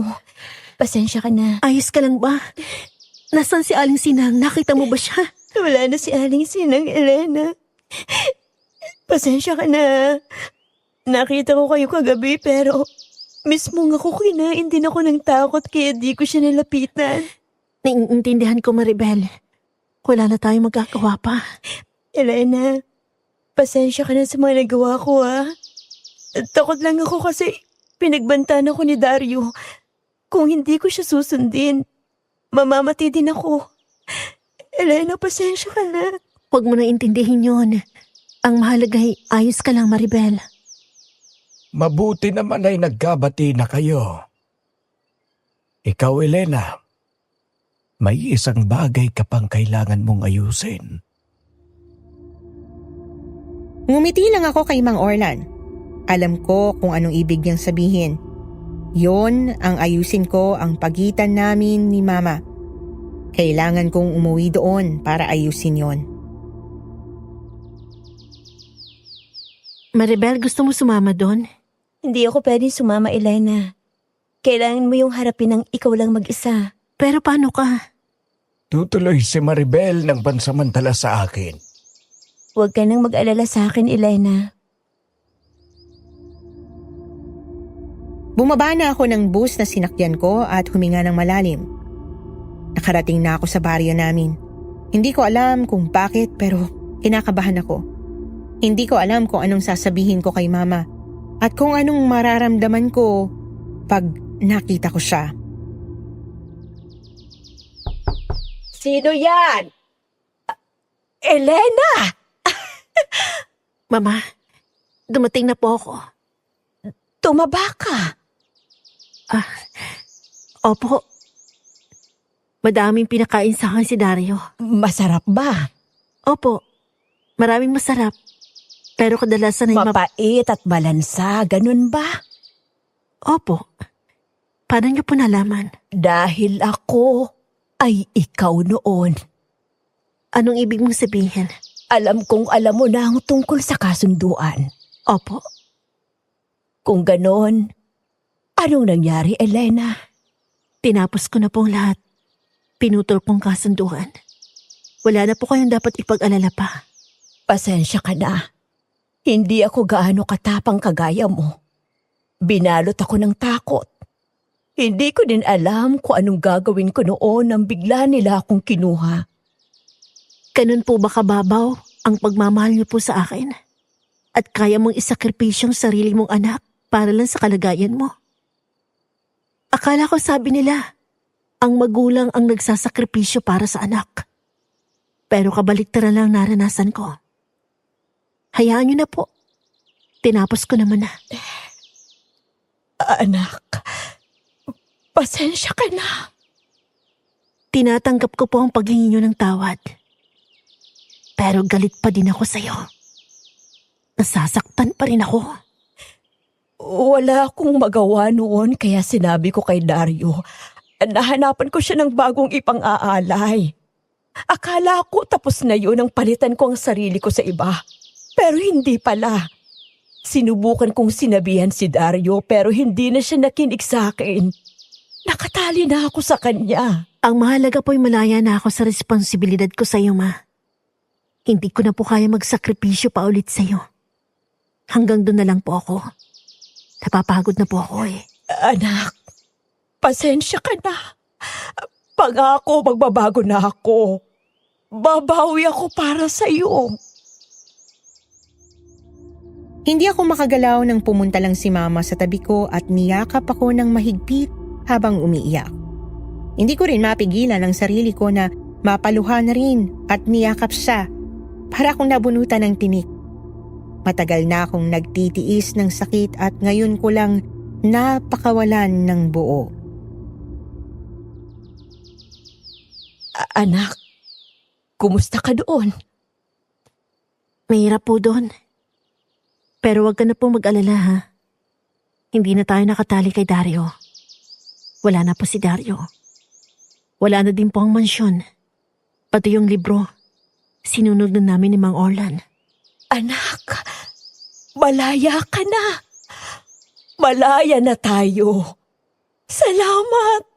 Pasensya ka na. Ayos ka lang ba? Nasaan si Aling Sinang? Nakita mo ba siya? Wala na si Aling Sinang, Elena. Pasensya ka na. Nakita ko kayo kagabi pero mismo ako kinain din ako ng takot kaya di ko siya nalapitan. Naiintindihan ko, Maribel. Wala na tayong magagawa pa. Elena, pasensya ka na sa mga nagawa ko Takot lang ako kasi pinagbantaan ako ni Dario. Kung hindi ko siya susundin, mamamatay din ako. Elena, pasensya ka na. Huwag mo na intindihin yun. Ang mahalaga ay ayos ka lang, Maribel. Mabuti naman ay nagkabati na kayo. Ikaw, Elena, may isang bagay ka pang kailangan mong ayusin. Ngumiti lang ako kay Mang Orlan. Alam ko kung anong ibig niyang sabihin. Yon ang ayusin ko ang pagitan namin ni Mama. Kailangan kong umuwi doon para ayusin yon. Maribel, gusto mo sumama doon? Hindi ako pwedeng sumama, Elena. Kailangan mo yung harapin ng ikaw lang mag-isa. Pero paano ka? Tutuloy si Maribel ng pansamantala sa akin. Huwag ka nang mag-alala sa akin, Elena. Bumaba na ako ng bus na sinakyan ko at huminga ng malalim. Nakarating na ako sa baryo namin. Hindi ko alam kung bakit pero kinakabahan ako. Hindi ko alam kung anong sasabihin ko kay Mama at kung anong mararamdaman ko pag nakita ko siya. Sino yan? Elena! Mama, dumating na po ako. Tumaba ka. Opo. Madaming pinakain sa akin si Dario. Masarap ba? Opo. Maraming masarap. Pero kadalasan ay Mapait at balansa, ganun ba? Opo. Paano niyo po nalaman? Dahil ako ay ikaw noon. Anong ibig mong sabihin? Alam kong alam mo na ang tungkol sa kasunduan. Opo. Kung ganon, anong nangyari, Elena? Tinapos ko na pong lahat. Pinutol kong kasunduan. Wala na po kayong dapat ipag-alala pa. Pasensya ka na. Hindi ako gaano katapang kagaya mo. Binalot ako ng takot. Hindi ko din alam kung anong gagawin ko noon nang bigla nila akong kinuha. Ganun po ba kababaw ang pagmamahal niyo po sa akin? At kaya mong isakripisyong sarili mong anak para lang sa kalagayan mo? Akala ko sabi nila, ang magulang ang nagsasakripisyo para sa anak. Pero kabaliktaran lang naranasan ko. Hayaan niyo na po. Tinapos ko naman na. Anak, pasensya ka na. Tinatanggap ko po ang paghingi niyo ng tawad. Pero galit pa din ako sa'yo. Nasasaktan pa rin ako. Wala akong magawa noon kaya sinabi ko kay Dario. Nahanapan ko siya ng bagong ipang-aalay. Akala ko tapos na yun ang palitan ko ang sarili ko sa iba. Pero hindi pala. Sinubukan kong sinabihan si Dario pero hindi na siya nakinig sa akin. Nakatali na ako sa kanya. Ang mahalaga po'y malaya na ako sa responsibilidad ko sa'yo, Ma. Hindi ko na po kaya magsakripisyo pa ulit sa'yo. Hanggang doon na lang po ako. Napapagod na po ako eh. Anak, pasensya ka na. Pangako, magbabago na ako. Babawi ako para sa iyo. Hindi ako makagalaw nang pumunta lang si Mama sa tabi ko at niyakap ako ng mahigpit habang umiiyak. Hindi ko rin mapigilan ang sarili ko na mapaluha na rin at niyakap siya para akong nabunutan ng tinik. Matagal na akong nagtitiis ng sakit at ngayon ko lang napakawalan ng buo. Anak, kumusta ka doon? Mahirap po doon. Pero wag ka na po mag-alala ha. Hindi na tayo nakatali kay Dario. Wala na po si Dario. Wala na din po ang mansyon. Pati yung libro. Sinunog na namin ni Mang Orlan. Anak, malaya ka na. Malaya na tayo. Salamat.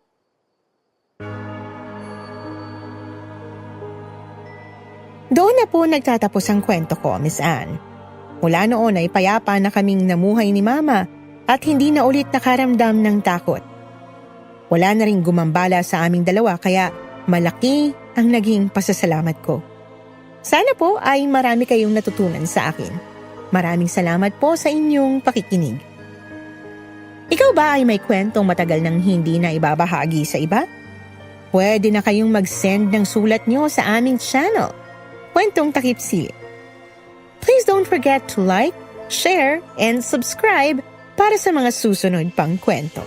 Doon na po nagtatapos ang kwento ko, Miss Anne. Mula noon ay payapa na kaming namuhay ni Mama at hindi na ulit nakaramdam ng takot. Wala na ring gumambala sa aming dalawa kaya malaki ang naging pasasalamat ko. Sana po ay marami kayong natutunan sa akin. Maraming salamat po sa inyong pakikinig. Ikaw ba ay may kwentong matagal nang hindi na ibabahagi sa iba? Pwede na kayong mag-send ng sulat nyo sa aming channel, Kwentong Takip Silim. Please don't forget to like, share, and subscribe para sa mga susunod pang kwento.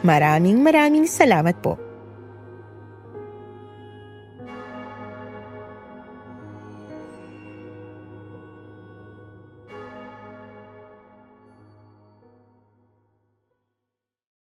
Maraming salamat po.